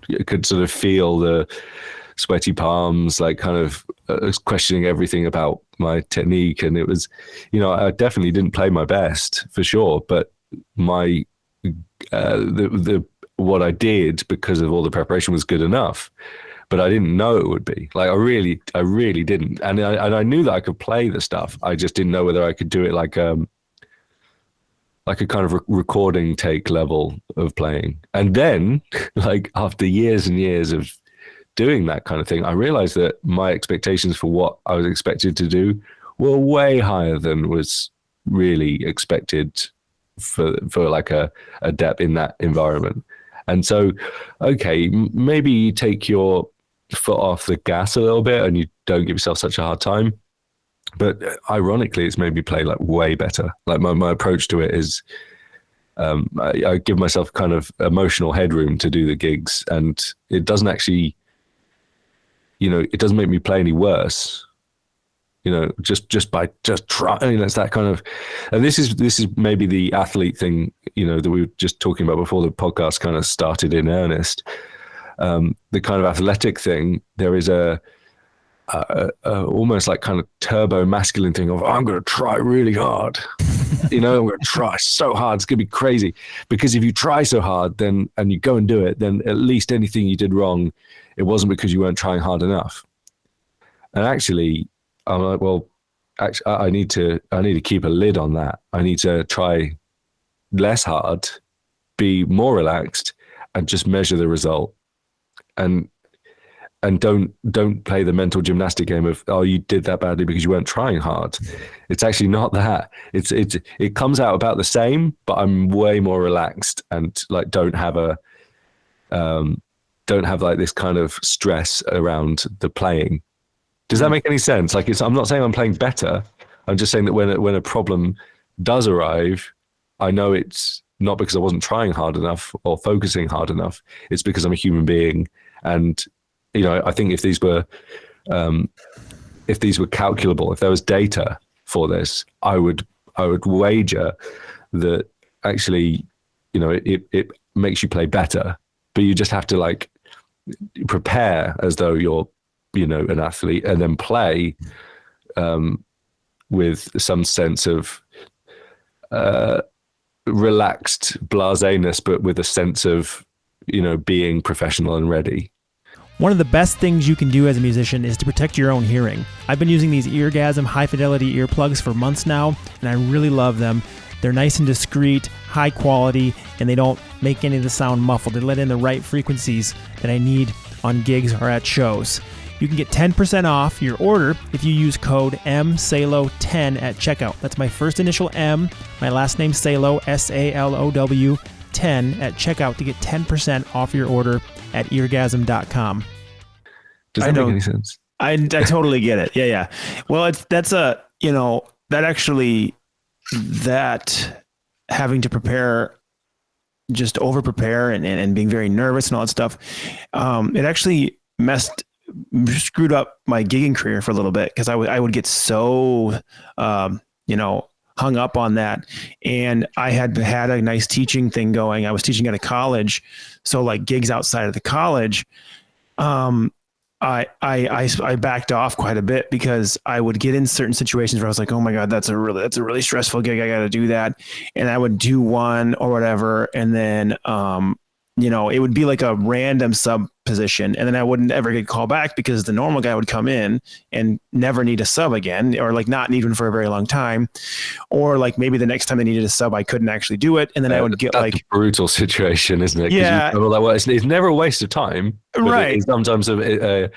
I could sort of feel the sweaty palms, like kind of questioning everything about my technique. And it was, I definitely didn't play my best for sure, but my, what I did because of all the preparation was good enough, but I didn't know it would be. Like, I really didn't. And I knew that I could play the stuff. I just didn't know whether I could do it like a kind of recording take level of playing. And then like after years and years of doing that kind of thing, I realized that my expectations for what I was expected to do were way higher than was really expected for like a depth in that environment. And so, okay, maybe you take your foot off the gas a little bit and you don't give yourself such a hard time. But ironically, it's made me play like way better. Like my approach to it is, I give myself kind of emotional headroom to do the gigs, and it doesn't actually, it doesn't make me play any worse. Just by trying. It's that kind of, and this is maybe the athlete thing, that we were just talking about before the podcast kind of started in earnest. The kind of athletic thing, there is a almost like kind of turbo masculine thing of, I'm going to try really hard. I'm going to try so hard. It's going to be crazy. Because if you try so hard, then, and you go and do it, then at least anything you did wrong, it wasn't because you weren't trying hard enough. And actually, I'm like, well, actually, I need to keep a lid on that. I need to try less hard, be more relaxed, and just measure the result. And don't play the mental gymnastic game of, oh, you did that badly because you weren't trying hard. It's actually not that. It comes out about the same, but I'm way more relaxed and like don't have like this kind of stress around the playing. Does that make any sense? Like, I'm not saying I'm playing better. I'm just saying that when a problem does arrive, I know it's not because I wasn't trying hard enough or focusing hard enough. It's because I'm a human being. And, I think if these were calculable, if there was data for this, I would wager that actually, it makes you play better, but you just have to like prepare as though you're, an athlete, and then play with some sense of relaxed blaseness, but with a sense of, being professional and ready. One of the best things you can do as a musician is to protect your own hearing. I've been using these Eargasm high-fidelity earplugs for months now, and I really love them. They're nice and discreet, high quality, and they don't make any of the sound muffled. They let in the right frequencies that I need on gigs or at shows. You can get 10% off your order if you use code MSALO10 at checkout. That's my first initial M, my last name Salo, SALOW 10 at checkout to get 10% off your order at eargasm.com. Does that make any sense? I totally get it. Yeah. Well, that having to prepare, just over prepare and being very nervous and all that stuff, it actually screwed up my gigging career for a little bit, because I would get so, hung up on that. And I had a nice teaching thing going. I was teaching at a college. So like gigs outside of the college, I backed off quite a bit, because I would get in certain situations where I was like, oh my God, that's a really stressful gig. I got to do that. And I would do one or whatever. And then, it would be like a random sub position, and then I wouldn't ever get called back, because the normal guy would come in and never need a sub again, or like not need one for a very long time, or like maybe the next time they needed a sub, I couldn't actually do it, and then I would get like a brutal situation, isn't it? Yeah, it's never a waste of time, right? It's sometimes a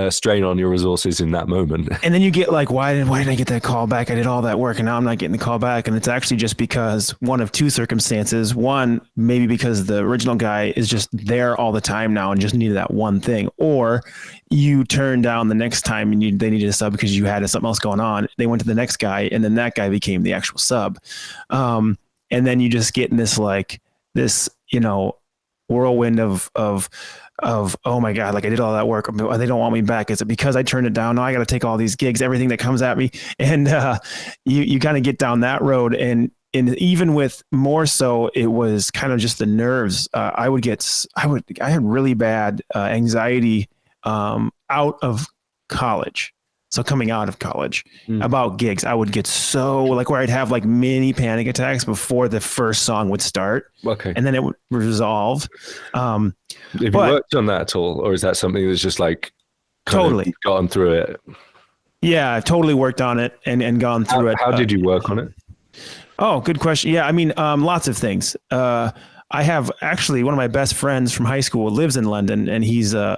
strain on your resources in that moment. And then you get like, why did I get that call back? I did all that work and now I'm not getting the call back. And it's actually just because one of two circumstances. One, maybe because the original guy is just there all the time now and just needed that one thing, or you turned down the next time and they needed a sub because you had something else going on. They went to the next guy, and then that guy became the actual sub. And then you just get in this whirlwind of oh my God, like I did all that work, they don't want me back. Is it because I turned it down? No, I got to take all these gigs, everything that comes at me. And you kind of get down that road. And even with more so, it was kind of just the nerves. I had really bad anxiety out of college. So coming out of college about gigs, I would get so like where I'd have like mini panic attacks before the first song would start. Okay. And then it would resolve. Have you worked on that at all? Or is that something that's just like totally gone through it? Yeah, I've totally worked on it and gone through it. How did you work on it? Oh, good question. Yeah. I mean, lots of things. I have actually one of my best friends from high school lives in London, and he's a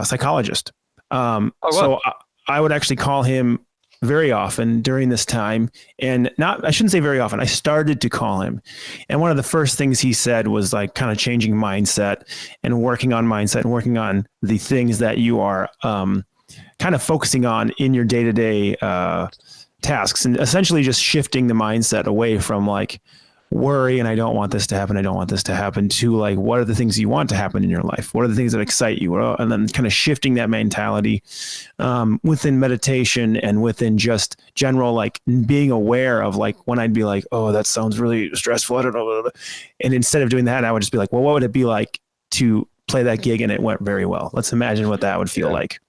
psychologist. So I would actually call him very often during this time, and I shouldn't say very often. I started to call him. And one of the first things he said was like kind of changing mindset and working on mindset and working on the things that you are, kind of focusing on in your day-to-day tasks, and essentially just shifting the mindset away from like worry and I don't want this to happen, I don't want this to happen, to like, what are the things you want to happen in your life? What are the things that excite you? And then kind of shifting that mentality within meditation and within just general, like being aware of like when I'd be like, oh, that sounds really stressful, I don't know. And instead of doing that, I would just be like, well, what would it be like to play that gig and it went very well? Let's imagine what that would feel like.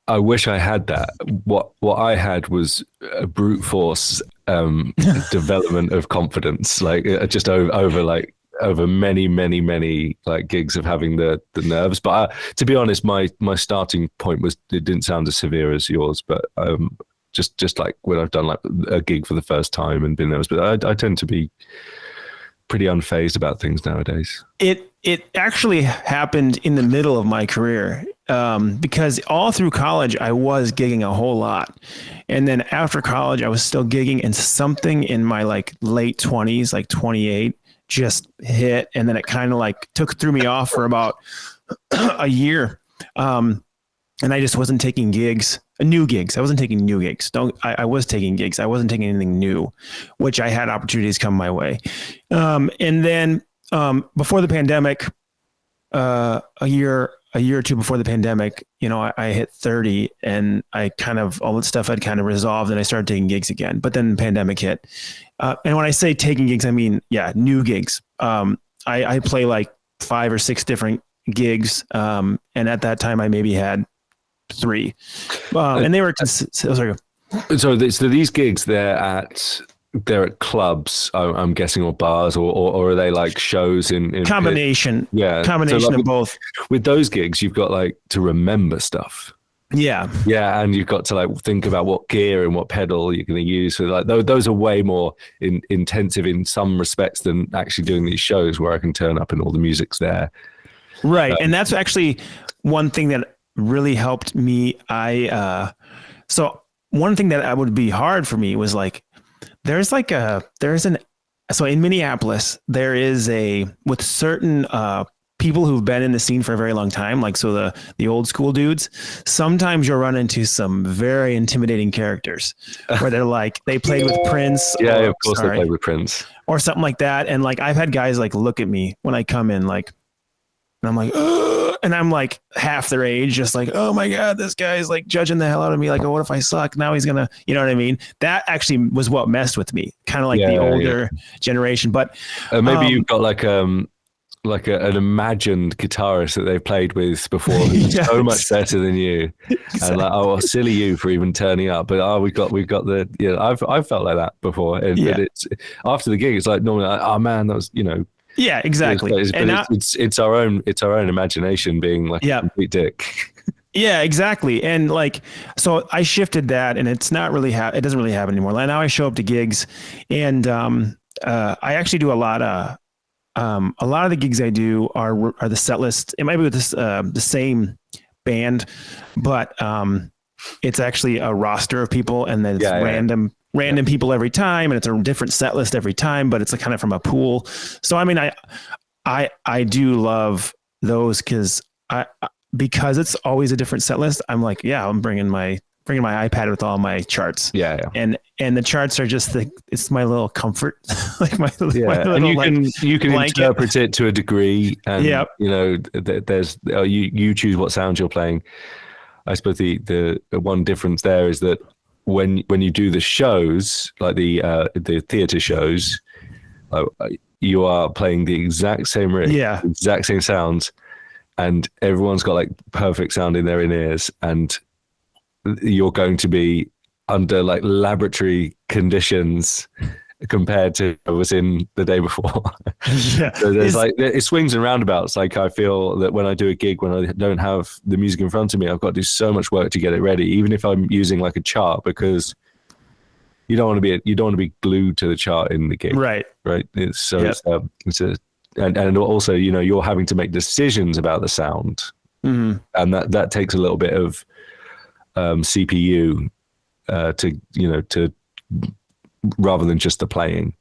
I wish I had that. What I had was a brute force development of confidence, like just over many like gigs of having the nerves. But to be honest, my starting point was, it didn't sound as severe as yours, but just like when I've done like a gig for the first time and been nervous. But I tend to be pretty unfazed about things nowadays. It actually happened in the middle of my career, because all through college I was gigging a whole lot, and then after college I was still gigging, and something in my like late 20s, like 28, just hit, and then it kind of like threw me off for about a year, and I just wasn't taking new gigs. I wasn't taking new gigs. I was taking gigs. I wasn't taking anything new, which I had opportunities come my way. And then before the pandemic, a year or two before the pandemic, you know, I hit 30 and I kind of, all that stuff had kind of resolved and I started taking gigs again. But then the pandemic hit. And when I say taking gigs, I mean, new gigs. I play like 5 or 6 different gigs. And at that time I maybe had 3. And they were, sorry. So these gigs, they're at clubs, I'm guessing, or bars, or are they like shows in combination? Combination so like of both. With those gigs, you've got like to remember stuff. Yeah, and you've got to like think about what gear and what pedal you're going to use. So like those are way more intensive in some respects than actually doing these shows where I can turn up and all the music's there. Right, and that's actually one thing that really helped me. So one thing that would be hard for me was like, so in Minneapolis, there is with certain people who've been in the scene for a very long time, like, so the old school dudes, sometimes you'll run into some very intimidating characters where they're like, they played with Prince. Yeah, of course they played with Prince. Or something like that. And like, I've had guys like look at me when I come in, like, and I'm like, ugh, and I'm like half their age, just like, oh my God, this guy's like judging the hell out of me. Like, oh, what if I suck? Now he's gonna, you know what I mean? That actually was what messed with me, kind of like the older generation. But maybe you've got like an imagined guitarist that they've played with before who's so much better than you. Exactly. And like, oh, silly you for even turning up. But we've got the, I've felt like that before. And but it's after the gig, it's like normally like, oh man, that was, Yeah, exactly. It's our own imagination being like a complete dick. Yeah, exactly. And like, so I shifted that, and it's not really it doesn't really happen anymore. Like now I show up to gigs, and I actually do a lot of the gigs I do are the set lists. It might be with the same band, but it's actually a roster of people, and then it's random people every time, and it's a different set list every time, but it's like kind of from a pool. So I mean, I do love those because it's always a different set list. I'm like, I'm bringing my iPad with all my charts. Yeah. And the charts are just it's my little comfort, like my little, and you can interpret it to a degree, and there's you choose what sounds you're playing. I suppose the one difference there is that when you do the shows, like the theater shows, you are playing the exact same riff, exact same sounds, and everyone's got like perfect sound in their in-ears, and you're going to be under like laboratory conditions compared to what was in the day before. So there's it swings and roundabouts. Like I feel that when I do a gig, when I don't have the music in front of me, I've got to do so much work to get it ready, even if I'm using like a chart, because you don't want to be glued to the chart in the gig. Right. And also, you're having to make decisions about the sound, and that takes a little bit of CPU to rather than just the playing.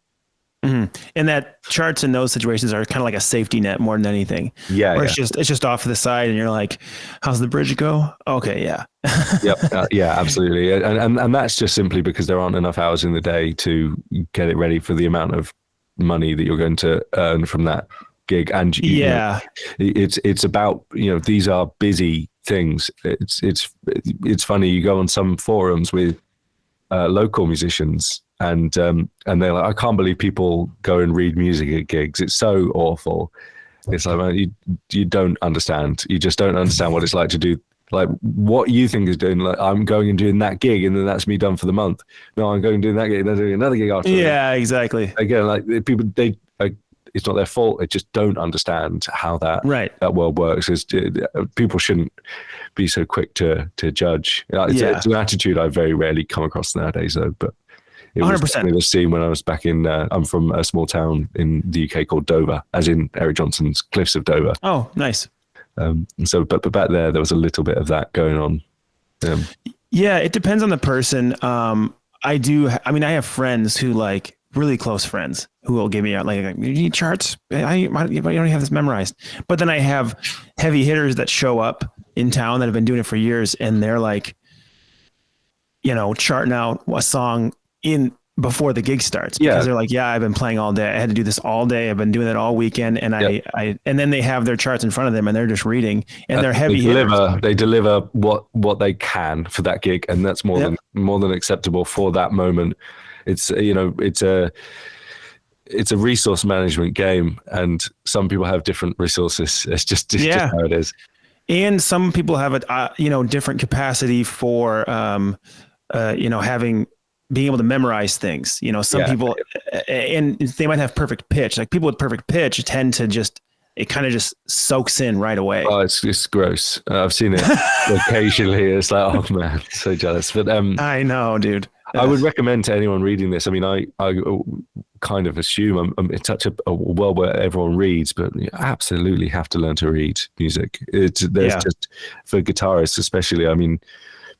And that charts in those situations are kind of like a safety net more than anything. Yeah, Where yeah. it's just off to the side and you're like, how's the bridge go? Okay. Yeah. Yep. Yeah, absolutely. And that's just simply because there aren't enough hours in the day to get it ready for the amount of money that you're going to earn from that gig. And Yeah. it's about, these are busy things. It's funny. You go on some forums with local musicians and they're like, I can't believe people go and read music at gigs. It's so awful. It's like, man, you don't understand. You just don't understand what it's like to do. Like what you think is doing, like I'm going and doing that gig and then that's me done for the month. No, I'm going and doing that gig and then doing another gig after. Yeah, exactly. Again, like people, it's not their fault. They just don't understand how that world works. People shouldn't be so quick to judge. It's an attitude I very rarely come across nowadays, though. But it was 100%. definitely the scene when I was back in. I'm from a small town in the UK called Dover, as in Eric Johnson's Cliffs of Dover. Oh, nice. But back there was a little bit of that going on. Yeah, it depends on the person. I have friends who like really close friends who will give me out like you need charts. I don't have this memorized. But then I have heavy hitters that show up in town that have been doing it for years, and they're like, charting out a song in before the gig starts because they're like, I've been playing all day. I had to do this all day. I've been doing it all weekend. And and then they have their charts in front of them and they're just reading and they're heavy hitters. They deliver what they can for that gig. And that's more than acceptable for that moment. It's, it's a resource management game and some people have different resources. It's just how it is. And some people have a, different capacity for, being able to memorize things, some people, and they might have perfect pitch. Like people with perfect pitch tend to it kind of just soaks in right away. Oh, it's gross. I've seen it occasionally. It's like, oh man, so jealous. But I know, dude. I would recommend to anyone reading this. I mean, I kind of assume I'm in such a world where everyone reads, but you absolutely have to learn to read music. Just for guitarists, especially. I mean,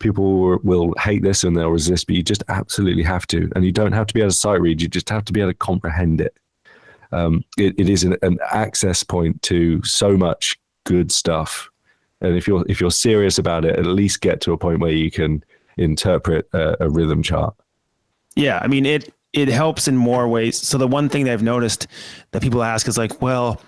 people will hate this and they'll resist, but you just absolutely have to. And you don't have to be able to sight read. You just have to be able to comprehend it. It is an access point to so much good stuff. And if you're serious about it, at least get to a point where you can interpret a rhythm chart. Yeah. I mean, it helps in more ways. So the one thing that I've noticed that people ask is like, well,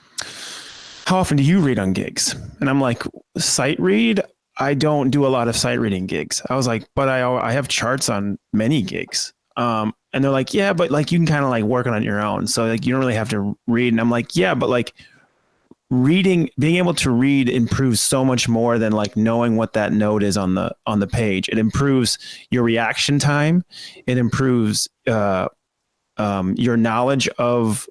how often do you read on gigs? And I'm like, sight read? I don't do a lot of sight reading gigs. I was like, but I have charts on many gigs. And they're like, yeah, but like you can kind of like work on it your own. So like you don't really have to read. And I'm like, yeah, but like being able to read improves so much more than like knowing what that note is on the page. It improves your reaction time. It improves your knowledge of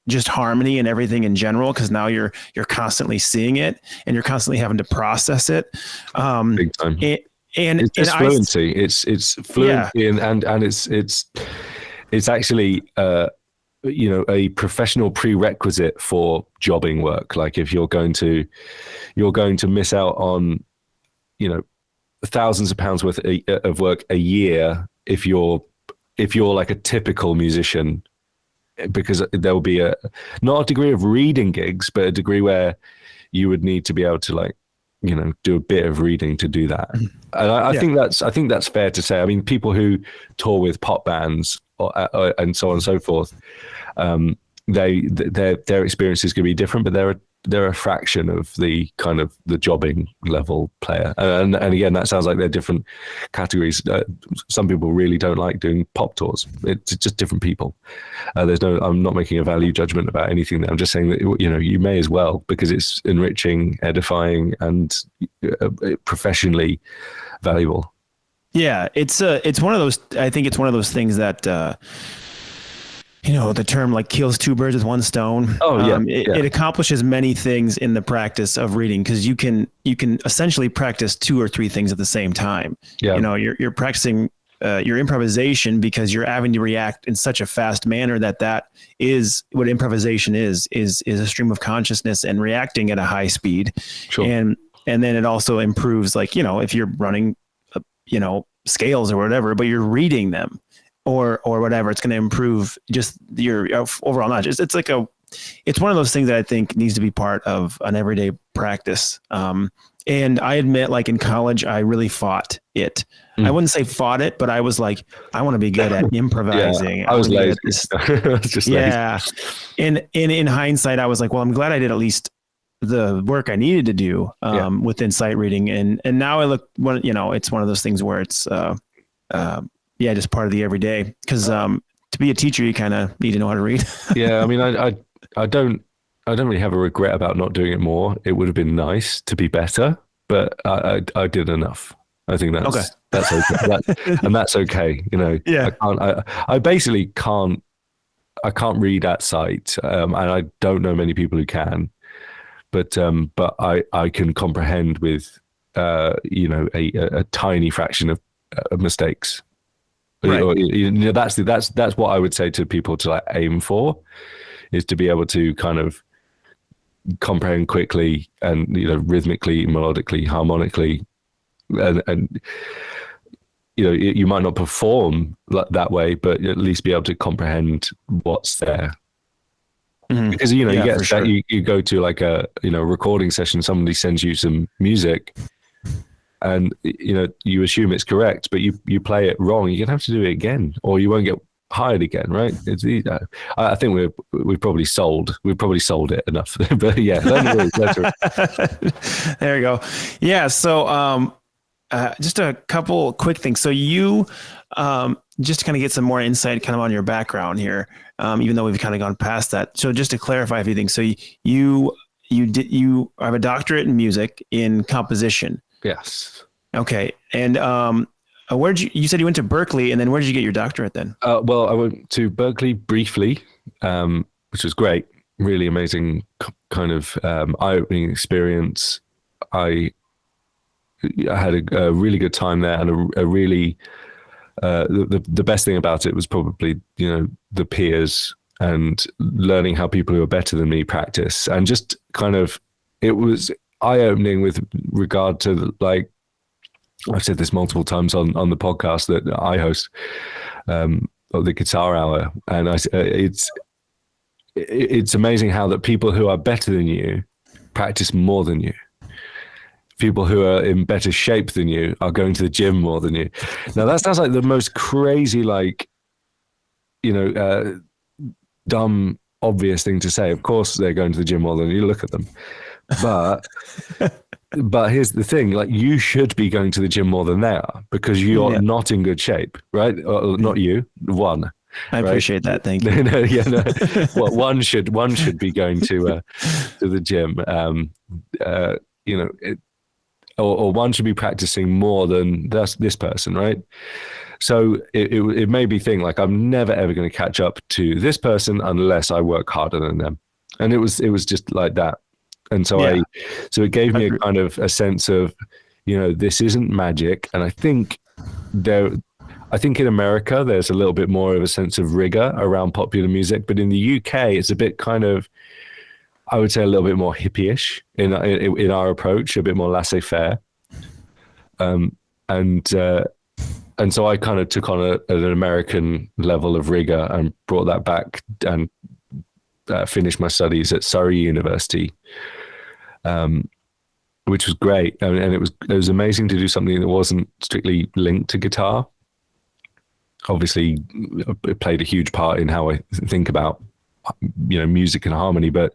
just harmony and everything in general, because now you're constantly seeing it and you're constantly having to process it. Big time. And it's just fluency. It's fluency, and it's actually a professional prerequisite for jobbing work. Like if you're going to miss out on thousands of pounds worth of work a year if you're like a typical musician, because there will be not a degree of reading gigs, but a degree where you would need to be able to do a bit of reading to do that. And I think that's fair to say. I mean, people who tour with pop bands and so on and so forth, their experience is going to be different, but they're a fraction of the kind of the jobbing level player. And again, that sounds like they're different categories. Some people really don't like doing pop tours. It's just different people. I'm not making a value judgment about anything there. I'm just saying that, you may as well, because it's enriching, edifying, and professionally valuable. Yeah, it's one of those. I think it's one of those things that the term like kills two birds with one stone. Oh yeah, it accomplishes many things in the practice of reading, because you can essentially practice two or three things at the same time. Yeah, you're practicing your improvisation because you're having to react in such a fast manner that is what improvisation is a stream of consciousness and reacting at a high speed. Sure. And then it also improves, like, if you're running, scales or whatever, but you're reading them. or whatever. It's going to improve just your overall knowledge. It's one of those things that I think needs to be part of an everyday practice. And I admit, like in college, I really fought it. I wouldn't say fought it, but I was like, I want to be good at improvising. Yeah, I was lazy. I was just yeah. Lazy. And in hindsight, I was like, well, I'm glad I did at least the work I needed to do within sight reading. And now I look, it's one of those things where it's, just part of the everyday. Because to be a teacher, you kind of need to know how to read. Yeah, I mean, I don't really have a regret about not doing it more. It would have been nice to be better, but I did enough. I think that's okay. And that's okay. Yeah. I basically can't read at sight, and I don't know many people who can, but I can comprehend with a tiny fraction of mistakes. Right. That's what I would say to people to like aim for, is to be able to kind of comprehend quickly and rhythmically, melodically, harmonically, and you might not perform that way, but at least be able to comprehend what's there. Mm-hmm. Because you get sure. you go to like a recording session, somebody sends you some music, and you assume it's correct, but you play it wrong. You're gonna have to do it again, or you won't get hired again, right? I think we've probably sold it enough. But yeah, there you go. Yeah. So just a couple quick things. So you just to kind of get some more insight kind of on your background here, even though we've kind of gone past that. So just to clarify a few things. So you have a doctorate in music in composition. Yes. Okay. And you said you went to Berkeley, and then where did you get your doctorate then? Well, I went to Berkeley briefly, which was great. Really amazing kind of eye-opening experience. I had a really good time there, and a really the best thing about it was probably the peers and learning how people who are better than me practice, and just kind of it was eye-opening with regard to, like, I've said this multiple times on the podcast that I host, of the Guitar Hour, and it's amazing how that people who are better than you practice more than you. People who are in better shape than you are going to the gym more than you. Now that sounds like the most crazy, like, dumb, obvious thing to say. Of course they're going to the gym more than you. Look at them. But here's the thing, like, you should be going to the gym more than they are, because you're not in good shape, right? Not you, one. I appreciate that. Thank you. Well, one should be going to the gym, or one should be practicing more than this person, right? So it made me think, like, I'm never ever going to catch up to this person unless I work harder than them, and it was just like that. And so it gave me a kind of a sense of, this isn't magic. And I think in America, there's a little bit more of a sense of rigor around popular music, but in the UK, it's a bit kind of, I would say, a little bit more hippie-ish in our approach, a bit more laissez-faire. And so I kind of took on an American level of rigor and brought that back and finished my studies at Surrey University, which was great. And it was amazing to do something that wasn't strictly linked to guitar. Obviously, it played a huge part in how I think about, music and harmony, but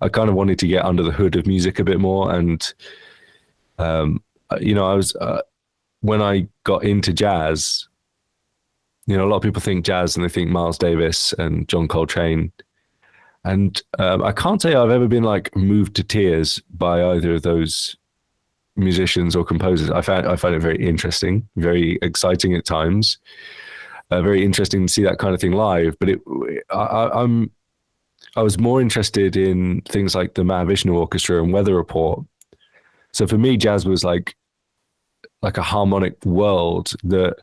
I kind of wanted to get under the hood of music a bit more. And, I was, when I got into jazz, a lot of people think jazz and they think Miles Davis and John Coltrane. And I can't say I've ever been, like, moved to tears by either of those musicians or composers. I found it very interesting, very exciting at times, very interesting to see that kind of thing live. But I was more interested in things like the Mahavishnu Orchestra and Weather Report. So for me, jazz was like a harmonic world that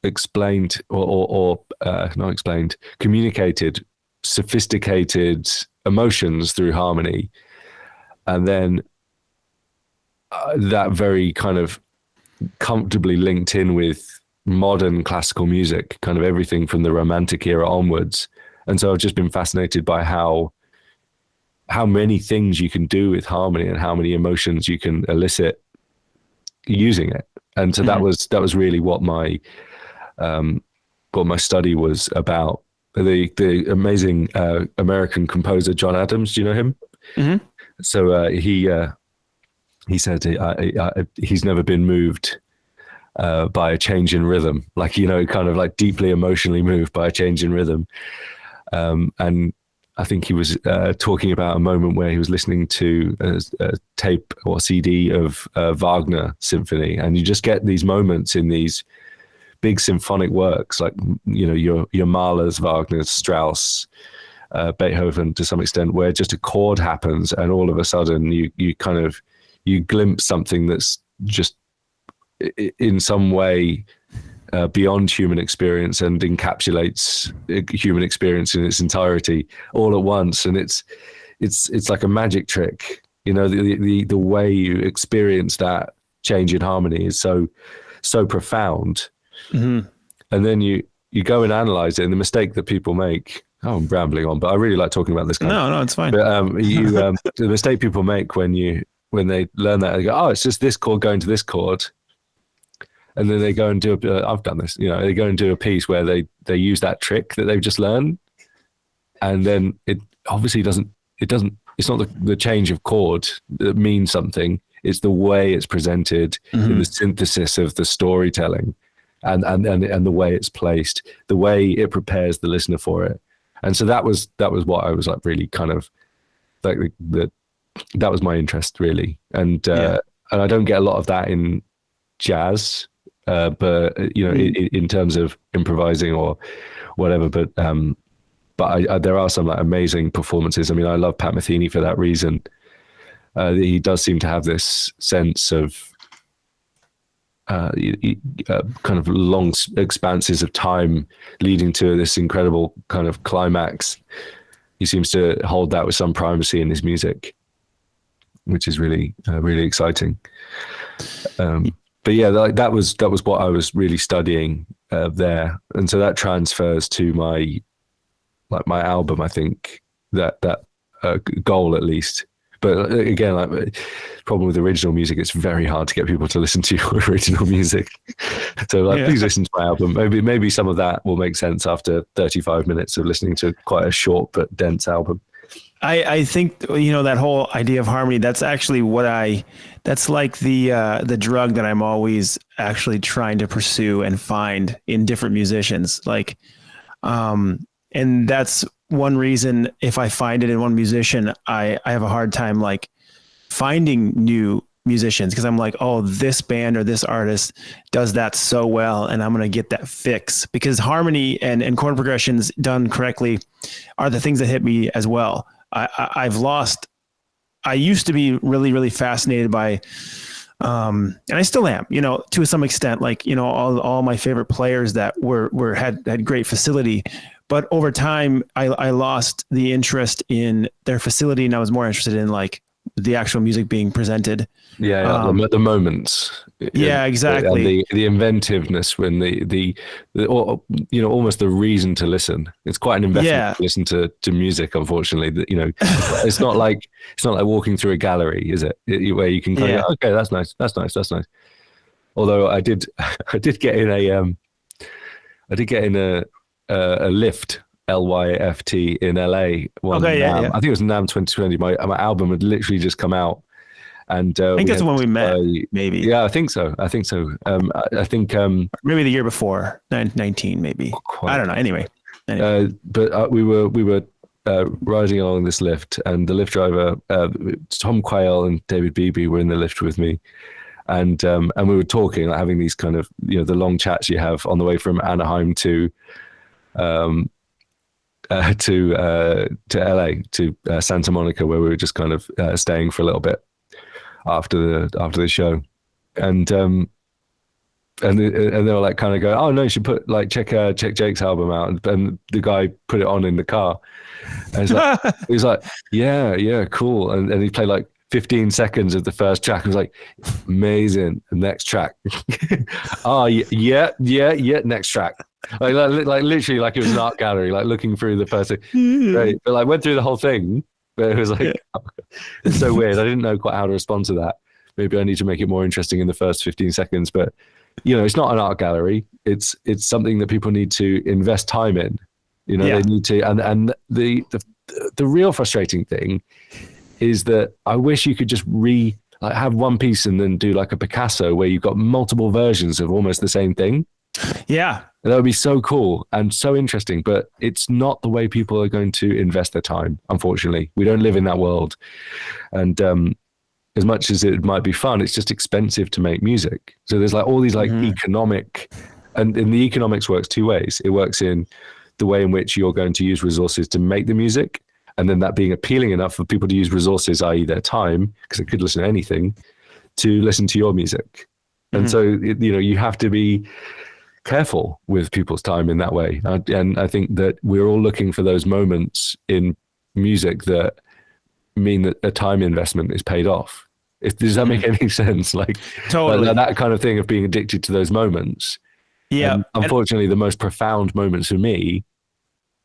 explained or not explained, communicated sophisticated emotions through harmony, and then that very kind of comfortably linked in with modern classical music, kind of everything from the Romantic era onwards. And so I've just been fascinated by how many things you can do with harmony and how many emotions you can elicit using it. And so that was really what my study was about. The amazing American composer John Adams, do you know him? Mm-hmm. So he said he's never been moved by a change in rhythm, like, kind of like deeply emotionally moved by a change in rhythm. And I think he was talking about a moment where he was listening to a tape or CD of Wagner symphony, and you just get these moments in these big symphonic works, like your Mahler's, Wagner's, Strauss, Beethoven to some extent, where just a chord happens, and all of a sudden you glimpse something that's just in some way beyond human experience and encapsulates human experience in its entirety all at once. And it's like a magic trick. The way you experience that change in harmony is so profound. Mm-hmm. And then you go and analyze it, and the mistake that people make. Oh, I'm rambling on, but I really like talking about this kind No, it's fine. But the mistake people make when they learn that, they go, oh, it's just this chord going to this chord. And then they go and do I've done this, they go and do a piece where they use that trick that they've just learned. And then it obviously it's not the change of chord that means something. It's the way it's presented in the synthesis of the storytelling and the way it's placed, the way it prepares the listener for it. And so that was what I was like really kind of like that was my interest really. And I don't get a lot of that in jazz. But in terms of improvising or whatever, but there are some like amazing performances. I mean, I love Pat Metheny for that reason. He does seem to have this sense of kind of long expanses of time leading to this incredible kind of climax. He seems to hold that with some primacy in his music, which is really really exciting. But yeah, that was what I was really studying there, and so that transfers to my album. I think that goal at least. But again, like problem with original music, it's very hard to get people to listen to your original music. So please listen to my album. Maybe some of that will make sense after 35 minutes of listening to quite a short but dense album. I think, that whole idea of harmony, that's actually that's like the drug that I'm always actually trying to pursue and find in different musicians. Like, and that's one reason if I find it in one musician, I have a hard time like finding new musicians, because I'm like, oh, this band or this artist does that so well, and I'm going to get that fix, because harmony and chord progressions done correctly are the things that hit me as well. I used to be really, really fascinated by, and I still am, to some extent, like, all my favorite players that had great facility, but over time I lost the interest in their facility, and I was more interested in like the actual music being presented. The moments. Yeah, exactly. And the inventiveness, when the almost the reason to listen. It's quite an investment to listen to music. Unfortunately, it's not like walking through a gallery, is it? Where you can kind of go, okay, that's nice. Although I did get in a lift. LYFT in LA. I think it was NAMM 2020. My album had literally just come out, and I think that's when we met. Maybe. Yeah, I think so. I think maybe the year before, 19, maybe. I don't know. Anyway. But we were riding along this lift, and the lift driver, Tom Quayle and David Beebe, were in the lift with me, and we were talking, like having these kind of the long chats you have on the way from Anaheim to LA, to Santa Monica, where we were just kind of staying for a little bit after the show, and they were like kind of going, oh no, you should check Jake's album out, and the guy put it on in the car, and he's like yeah, cool, and he played like 15 seconds of the first track. I was like, amazing. The next track. Oh, yeah. Next track. Like literally, like it was an art gallery, like looking through the first thing. Right. But like went through the whole thing, but it was like, it's so weird. I didn't know quite how to respond to that. Maybe I need to make it more interesting in the first 15 seconds, but it's not an art gallery. It's something that people need to invest time in. They need to, and the real frustrating thing is that I wish you could just have one piece and then do like a Picasso where you've got multiple versions of almost the same thing. Yeah. That would be so cool and so interesting, but it's not the way people are going to invest their time. Unfortunately, we don't live in that world. And, as much as it might be fun, it's just expensive to make music. So there's like all these like economic, and the economics works two ways. It works in the way in which you're going to use resources to make the music, and then that being appealing enough for people to use resources, i.e. their time, because they could listen to anything, to listen to your music. And so, you have to be careful with people's time in that way. And I think that we're all looking for those moments in music that mean that a time investment is paid off. Does that make any sense? Like, totally. Like that kind of thing of being addicted to those moments. Yeah. And unfortunately, the most profound moments for me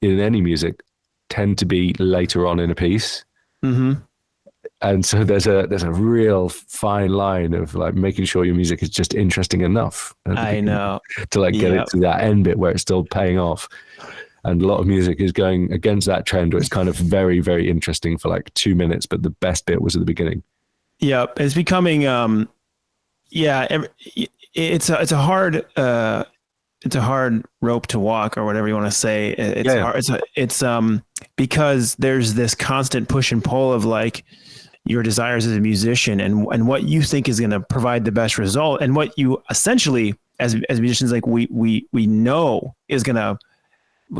in any music tend to be later on in a piece. And so there's a real fine line of like making sure your music is just interesting enough. I know. To like get it to that end bit where it's still paying off. And a lot of music is going against that trend where it's kind of very, very interesting for like 2 minutes, but the best bit was at the beginning. Yeah, it's becoming, it's a hard rope to walk, or whatever you want to say. It's hard. It's because there's this constant push and pull of like your desires as a musician and what you think is going to provide the best result, and what you essentially as musicians, like we know is going to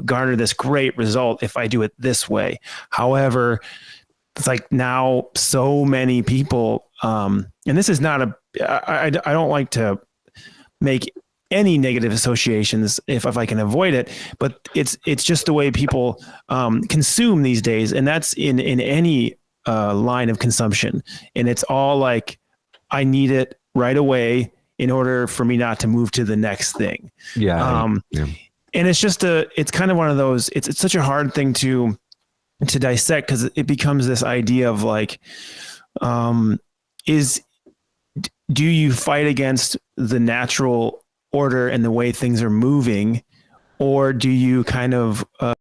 garner this great result if I do it this way. However, it's like now so many people, and this is not I don't like to make any negative associations if I can avoid it, but it's just the way people consume these days. And that's in any line of consumption. And it's all like, I need it right away in order for me not to move to the next thing. Yeah. And it's just it's kind of one of those, it's such a hard thing to dissect, because it becomes this idea of like, do you fight against the natural order and the way things are moving, or do you kind of, I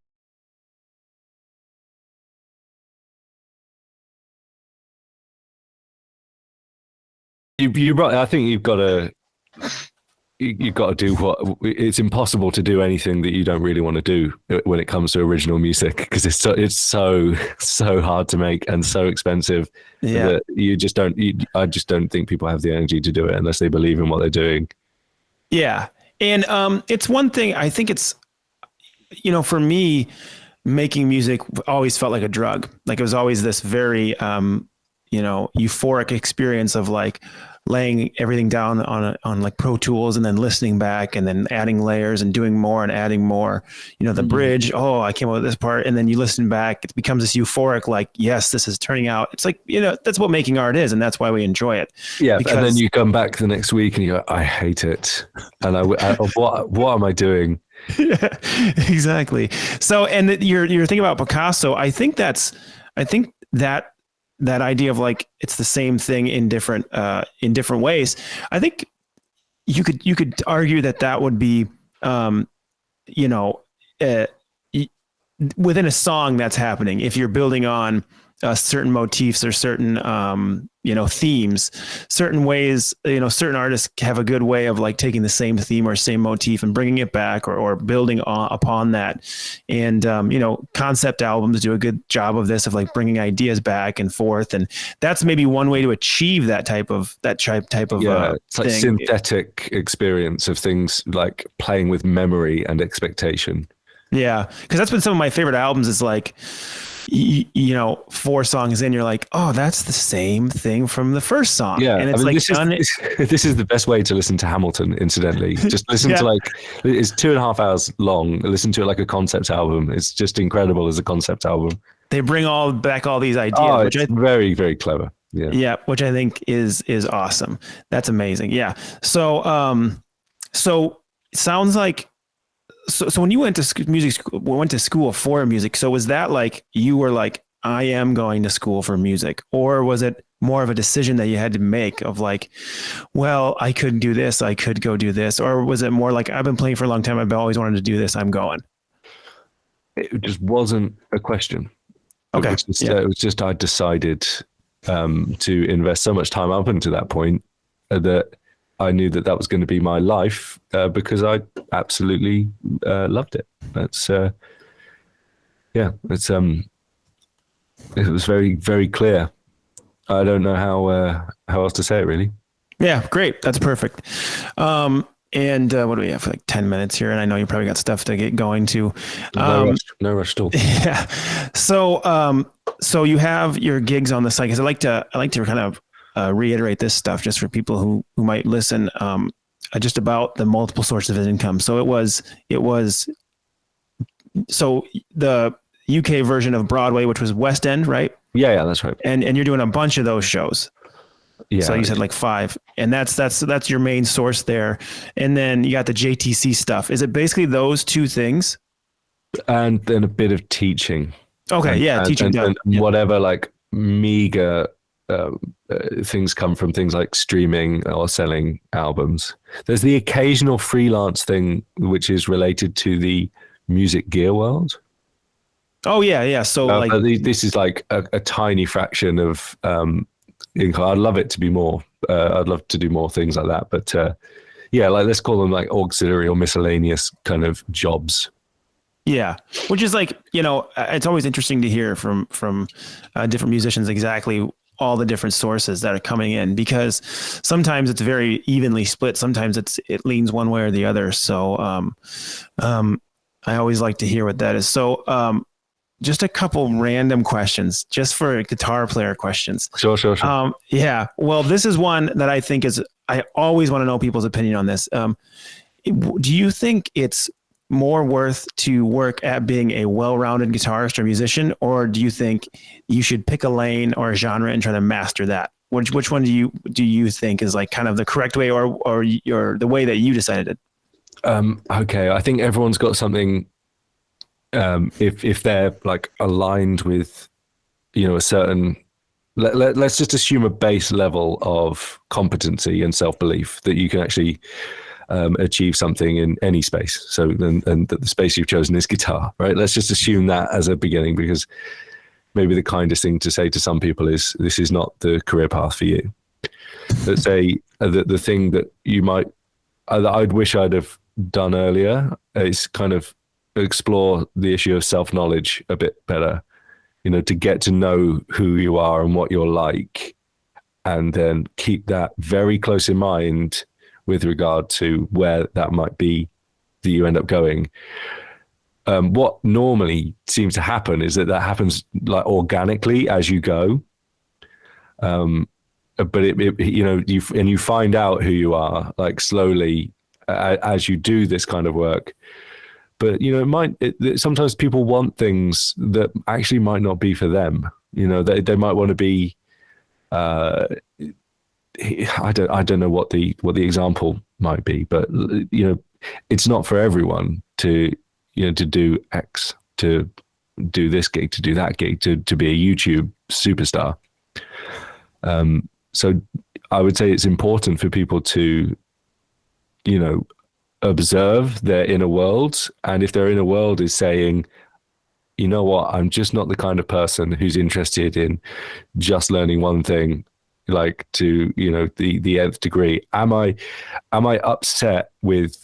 think you've got to do what it's impossible to do anything that you don't really want to do when it comes to original music, because it's so hard to make and so expensive that I just don't think people have the energy to do it unless they believe in what they're doing. Yeah. And it's one thing, I think it's, for me, making music always felt like a drug. Like it was always this very euphoric experience of like laying everything down on like Pro Tools and then listening back and then adding layers and doing more and adding more, the bridge. Oh, I came up with this part. And then you listen back, it becomes this euphoric, like, yes, this is turning out. It's like, that's what making art is. And that's why we enjoy it. Yeah. And then you come back the next week and you go, I hate it. And what am I doing? Yeah, exactly. So, and you're thinking about Picasso. I think that idea of like, it's the same thing in different ways. I think you could argue that would be, within a song that's happening, if you're building on certain motifs or certain, themes, certain ways, certain artists have a good way of like taking the same theme or same motif and bringing it back or building upon that. And, concept albums do a good job of this, of like bringing ideas back and forth. And that's maybe one way to achieve that type of it's like thing. Synthetic experience of things like playing with memory and expectation. Yeah. Cause that's been some of my favorite albums, is like, 4 songs in, you're like, oh, that's the same thing from the first song. Yeah. And it's this is the best way to listen to Hamilton, incidentally. Just listen to it's 2.5 hours long. Listen to it like a concept album. It's just incredible as a concept album. They bring back all these ideas. Oh, it's very, very clever. Yeah. Yeah, which I think is awesome. That's amazing. Yeah. So it sounds like so when you went to went to school for music, so was that like you were like, I am going to school for music, or was it more of a decision that you had to make of like, well, I could do this, I could go do this, or was it more like, I've been playing for a long time, I've always wanted to do this, I'm going? It just wasn't a question. Okay. It was just I decided to invest so much time up until that point that I knew that that was going to be my life because I absolutely loved it. That's it was very, very clear. I don't know how else to say it really. Yeah, great. That's perfect. And what do we have? Like 10 minutes here, and I know you probably got stuff to get going to. No rush at all. Yeah. So you have your gigs on the site. Because I like to kind of reiterate this stuff just for people who might listen. Just about the multiple sources of income. So it was so the UK version of Broadway, which was West End, right? Yeah, that's right. And you're doing a bunch of those shows. Yeah. So you said like 5, and that's your main source there. And then you got the JTC stuff. Is it basically those 2 things? And then a bit of teaching. Okay. Teaching. And whatever like meager things come from things like streaming or selling albums. There's the occasional freelance thing which is related to the music gear world. Oh yeah. So like this is like a tiny fraction of I'd love it to be more. I'd love to do more things like that. But like let's call them like auxiliary or miscellaneous kind of jobs. Yeah, which is like, it's always interesting to hear from different musicians exactly all the different sources that are coming in, because sometimes it's very evenly split. Sometimes it leans one way or the other. So I always like to hear what that is. So just a couple random questions, just for guitar player questions. Sure. Yeah. Well, this is one that I think I always want to know people's opinion on this. Do you think it's more worth to work at being a well-rounded guitarist or musician, or do you think you should pick a lane or a genre and try to master that? Which one do you think is like kind of the correct way, or the way that you decided it? Okay, I think everyone's got something. If they're like aligned with, a certain, let's just assume a base level of competency and self-belief that you can actually achieve something in any space. So, and the space you've chosen is guitar, right? Let's just assume that as a beginning, because maybe the kindest thing to say to some people is this is not the career path for you. Let's say the thing that you might, I'd wish I'd have done earlier is kind of explore the issue of self-knowledge a bit better, to get to know who you are and what you're like, and then keep that very close in mind with regard to where that might be that you end up going. What normally seems to happen is that happens like organically as you go. But you find out who you are like slowly as you do this kind of work. But sometimes people want things that actually might not be for them. They might want to be. I don't know what the example might be, but it's not for everyone to do X, to do this gig, to do that gig, to be a YouTube superstar. So I would say it's important for people to observe their inner worlds, and if their inner world is saying, you know what, I'm just not the kind of person who's interested in just learning one thing, like to the nth degree. Am I upset with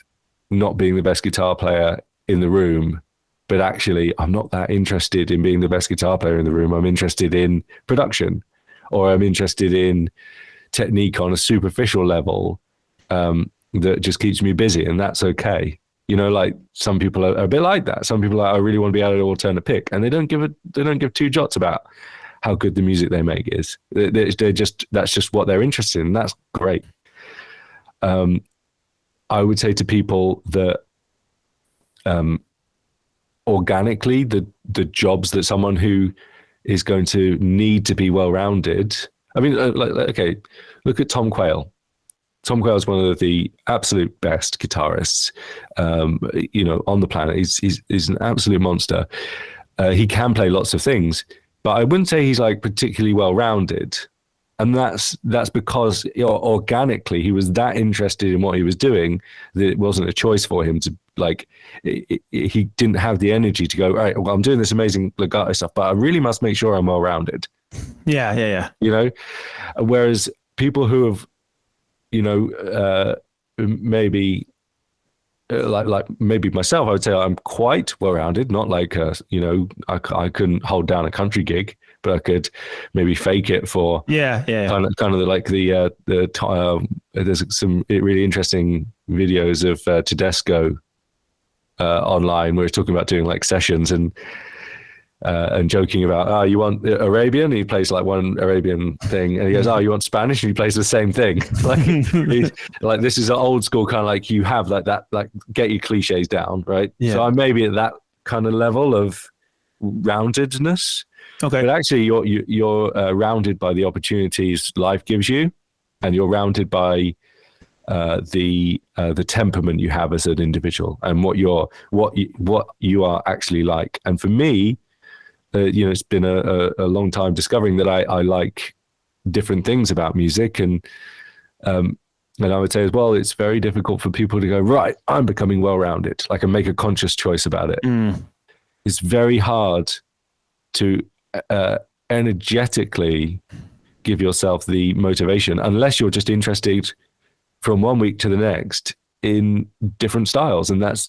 not being the best guitar player in the room, but actually I'm not that interested in being the best guitar player in the room. I'm interested in production, or I'm interested in technique on a superficial level that just keeps me busy, and that's okay. Like some people are a bit like that. Some people are, I really want to be able to alternate pick, and they don't give 2 jots about how good the music they make is. That's just what they're interested in. And that's great. I would say to people that organically, the jobs that someone who is going to need to be well-rounded I mean, okay, look at Tom Quayle. Tom Quayle is one of the absolute best guitarists, on the planet. He's an absolute monster. He can play lots of things, but I wouldn't say he's like particularly well-rounded. And that's because organically he was that interested in what he was doing that it wasn't a choice for him to like. He didn't have the energy to go, all right, well, I'm doing this amazing legato stuff, but I really must make sure I'm well-rounded. Yeah. Whereas people who have, maybe like maybe myself, I would say I'm quite well-rounded, not like, I couldn't hold down a country gig, but I could maybe fake it for kind of like there's some really interesting videos of Tedesco online where he's talking about doing like sessions and joking about, you want Arabian? And he plays like one Arabian thing, and he goes, you want Spanish? And he plays the same thing. Like this is an old school kind of like, you have like that, like get your cliches down, right? Yeah. So I'm maybe at that kind of level of roundedness. Okay, but actually you're rounded by the opportunities life gives you, and you're rounded by the temperament you have as an individual, and what you are actually like. And for me, it's been a long time discovering that I like different things about music, and I would say as well, it's very difficult for people to go, right, I'm becoming well-rounded, like, and make a conscious choice about it. It's very hard to energetically give yourself the motivation unless you're just interested from one week to the next in different styles. And that's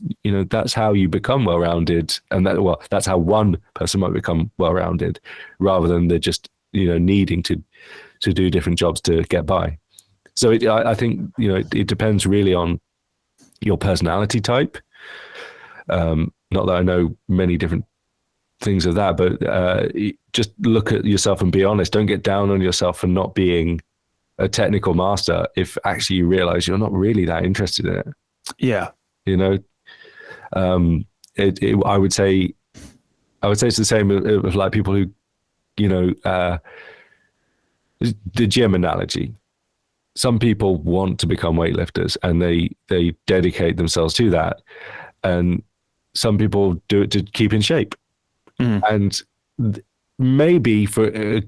how you become well-rounded. And that's how one person might become well-rounded, rather than they're just, needing to do different jobs to get by. So I think, it depends really on your personality type. Not that I know many different things of that, but just look at yourself and be honest. Don't get down on yourself for not being a technical master if actually you realize you're not really that interested in it. Yeah. I would say it's the same with like people who, the gym analogy. Some people want to become weightlifters and they dedicate themselves to that. And some people do it to keep in shape. And maybe for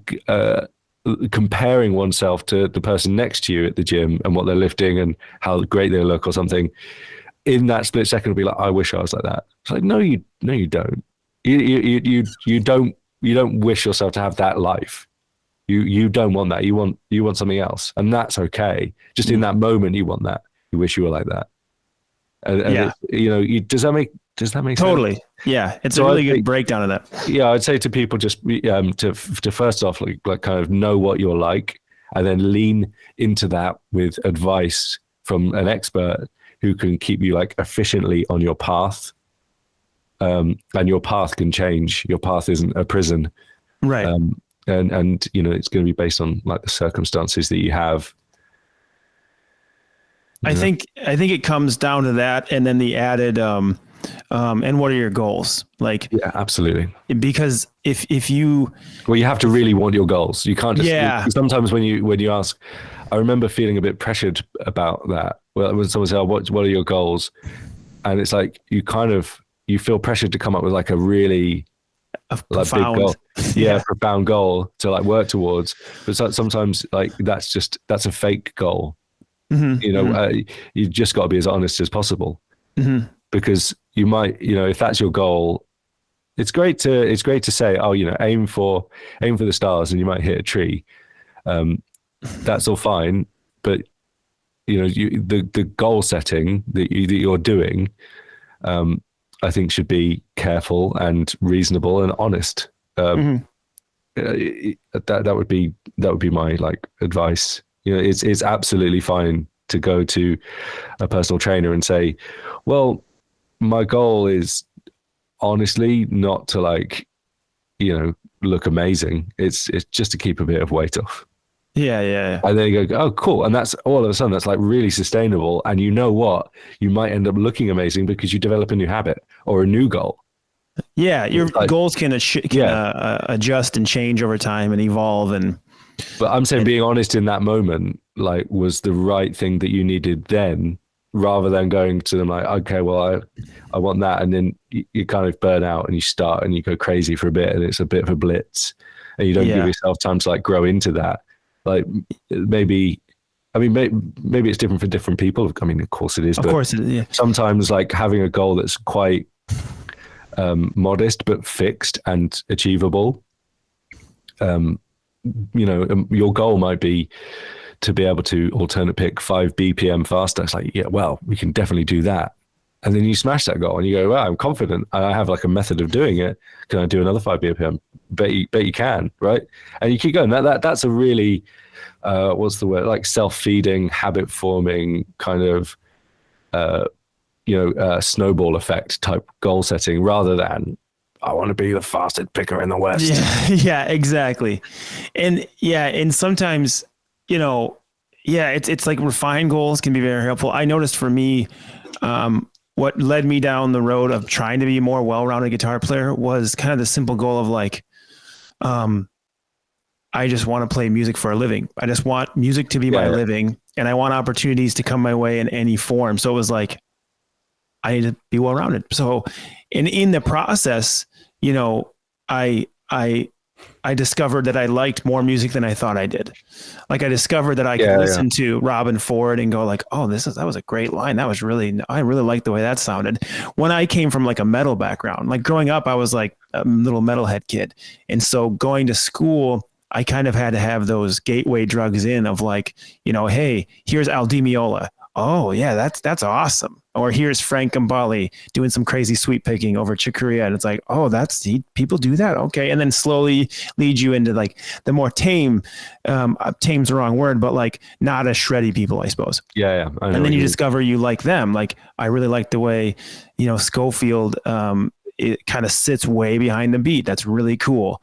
comparing oneself to the person next to you at the gym and what they're lifting and how great they look or something, in that split second will be like, I wish I was like that. It's like, no, you don't. You don't wish yourself to have that life. You don't want that. You want something else, and that's okay. Just in that moment, you want that. You wish you were like that. And does that make totally sense? Yeah, it's a really good breakdown of that. Yeah, I'd say to people just to first off like kind of know what you're like, and then lean into that with advice from an expert who can keep you like efficiently on your path. And your path can change. Your path isn't a prison, right? And it's going to be based on like the circumstances that you have. I think it comes down to that, and then the added and what are your goals? Like, yeah, absolutely. Because if you you have to really want your goals. You can't just sometimes when you ask, I remember feeling a bit pressured about that. Well, when someone says, what are your goals? And it's like you feel pressured to come up with like a really big goal. Profound goal to like work towards. But sometimes like that's a fake goal. You just got to be as honest as possible, because you might, if that's your goal, it's great to say, aim for the stars and you might hit a tree. That's all fine, but the goal setting that you're doing, I think should be careful and reasonable and honest. That would be my like advice. It's absolutely fine to go to a personal trainer and say, well, my goal is honestly not to like, look amazing. It's just to keep a bit of weight off. Yeah. And then you go, oh, cool. And that's all of a sudden that's like really sustainable. And you know what? You might end up looking amazing because you develop a new habit or a new goal. Yeah, your goals can adjust and change over time and evolve. And But I'm saying being honest in that moment, like, was the right thing that you needed then, rather than going to them like, okay, well, I want that. And then you kind of burn out and you start and you go crazy for a bit and it's a bit of a blitz and you don't give yourself time to like grow into that. Like maybe it's different for different people. I mean, of course it is. Of course it is, yeah. Sometimes like having a goal that's quite modest but fixed and achievable. Your goal might be to be able to alternate pick 5 BPM faster. It's like, yeah, well, we can definitely do that. And then you smash that goal and you go, well, I'm confident. I have like a method of doing it. Can I do another 5 BPM? Bet you can, right? And you keep going. That's a really, what's the word? Like self-feeding, habit-forming kind of, snowball effect type goal setting, rather than I want to be the fastest picker in the West. Yeah, exactly. And sometimes, it's like refined goals can be very helpful. I noticed for me, what led me down the road of trying to be a more well-rounded guitar player was kind of the simple goal of like, I just want to play music for a living. I just want music to be my living, and I want opportunities to come my way in any form. So it was like, I need to be well-rounded. So, in the process, I discovered that I liked more music than I thought I did. Like I discovered that I could listen to Robin Ford and go like, oh, that was a great line. I really liked the way that sounded. When I came from like a metal background, like growing up, I was like a little metalhead kid. And so going to school, I kind of had to have those gateway drugs in of like, hey, here's Al Di Meola. Oh yeah, that's awesome. Or here's Frank Gambale doing some crazy sweep picking over Chicoria. And it's like, oh, people do that. Okay. And then slowly lead you into like the more tame's the wrong word, but like not as shreddy people, I suppose. Yeah. And then you discover you like them. Like I really like the way, Schofield, it kind of sits way behind the beat. That's really cool.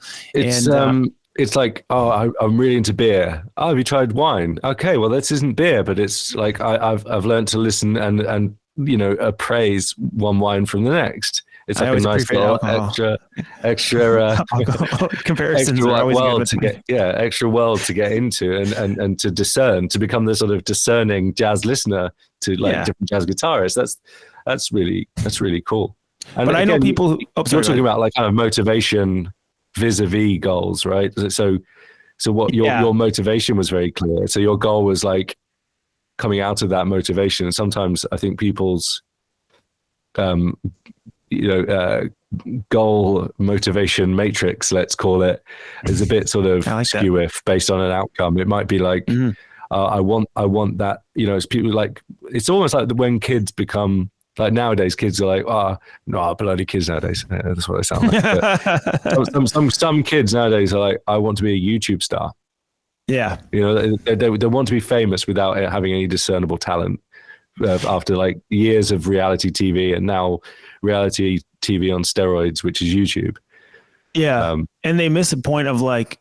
It's like, oh, I'm really into beer. Oh, have you tried wine? Okay, well, this isn't beer, but it's like I've learned to listen and appraise one wine from the next. It's like a nice little extra comparisons extra are always world good extra world to get into and to discern, to become the sort of discerning jazz listener to like different jazz guitarists. That's really cool. And but again, I know people who you're talking about like kind of motivation vis-a-vis goals, right? So what your motivation was very clear. So your goal was like coming out of that motivation. And sometimes I think people's goal motivation matrix, let's call it, is a bit sort of skew-if based on an outcome. It might be like, I want that, it's people like, it's almost like when kids become like nowadays, kids are like, no, bloody kids nowadays. That's what they sound like. But some kids nowadays are like, I want to be a YouTube star. Yeah. They want to be famous without having any discernible talent after like years of reality TV and now reality TV on steroids, which is YouTube. Yeah. And they miss a point of like,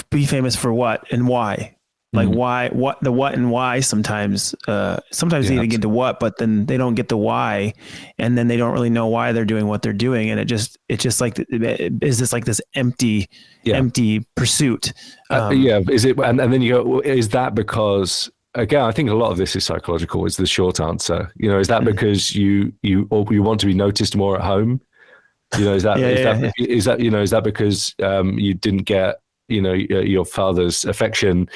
be famous for what and why. Like what and why sometimes they even get to what, but then they don't get the why, and then they don't really know why they're doing what they're doing. And it's just like, is this like this empty pursuit? Is it? And then you go, is that because, again, I think a lot of this is psychological is the short answer, is that because you want to be noticed more at home? Is that because you didn't get, your father's affection,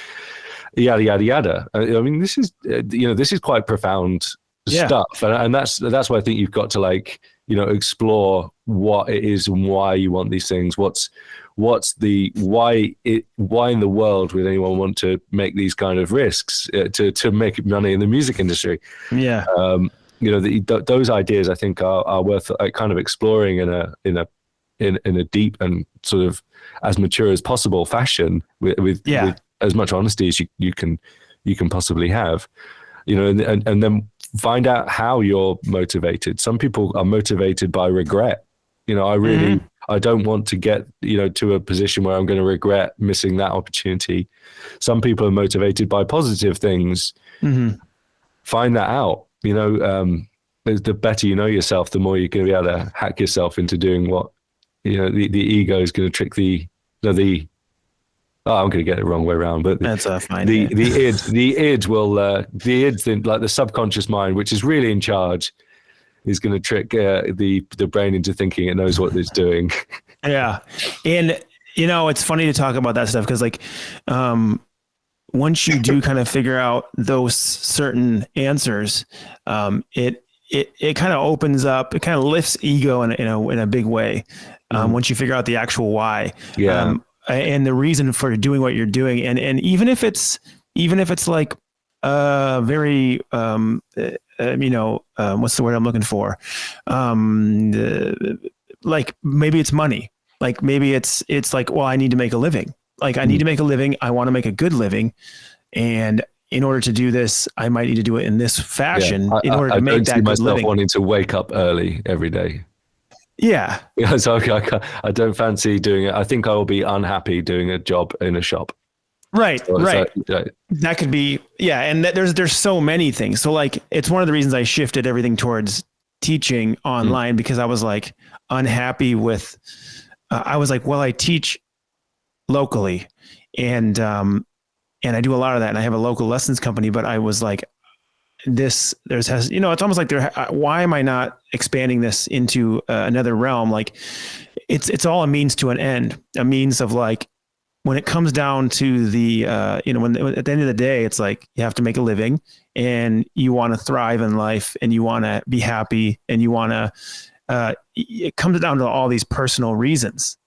yada yada yada. I mean, this is quite profound stuff, and that's why I think you've got to like explore what it is and why you want these things. What's the why in the world would anyone want to make these kind of risks to make money in the music industry? Yeah. Those ideas I think are worth kind of exploring in a deep and sort of as mature as possible fashion with as much honesty as you can possibly have, and then find out how you're motivated. Some people are motivated by regret. I don't want to get, to a position where I'm going to regret missing that opportunity. Some people are motivated by positive things. Find that out, the better you know yourself, the more you're going to be able to hack yourself into doing what, the ego is going to trick the Oh, I'm going to get it the wrong way around, but That's fine. the id will the id thing, like the subconscious mind, which is really in charge, is going to trick the brain into thinking it knows what it's doing. Yeah. And, it's funny to talk about that stuff because like, once you do kind of figure out those certain answers, it kind of opens up, it kind of lifts ego in a big way. Once you figure out the actual why, and the reason for doing what you're doing. And even if it's like, very, what's the word I'm looking for? Like maybe it's money. Like maybe it's like, well, I need to make a living. Like I need to make a living. I want to make a good living. And in order to do this, I might need to do it in this fashion in order to make that good living. I don't see myself wanting to wake up early every day. Yeah. Yeah. So I don't fancy doing it. I think I will be unhappy doing a job in a shop. Right. So, right. That could be, yeah. And there's so many things. So like, it's one of the reasons I shifted everything towards teaching online because I was like unhappy with, I was like, well, I teach locally and I do a lot of that and I have a local lessons company, but I was like, it's almost like why am I not expanding this into another realm? Like it's all a means to an end, a means of like, when it comes down to the, when at the end of the day, it's like, you have to make a living and you want to thrive in life and you want to be happy and you want to, it comes down to all these personal reasons,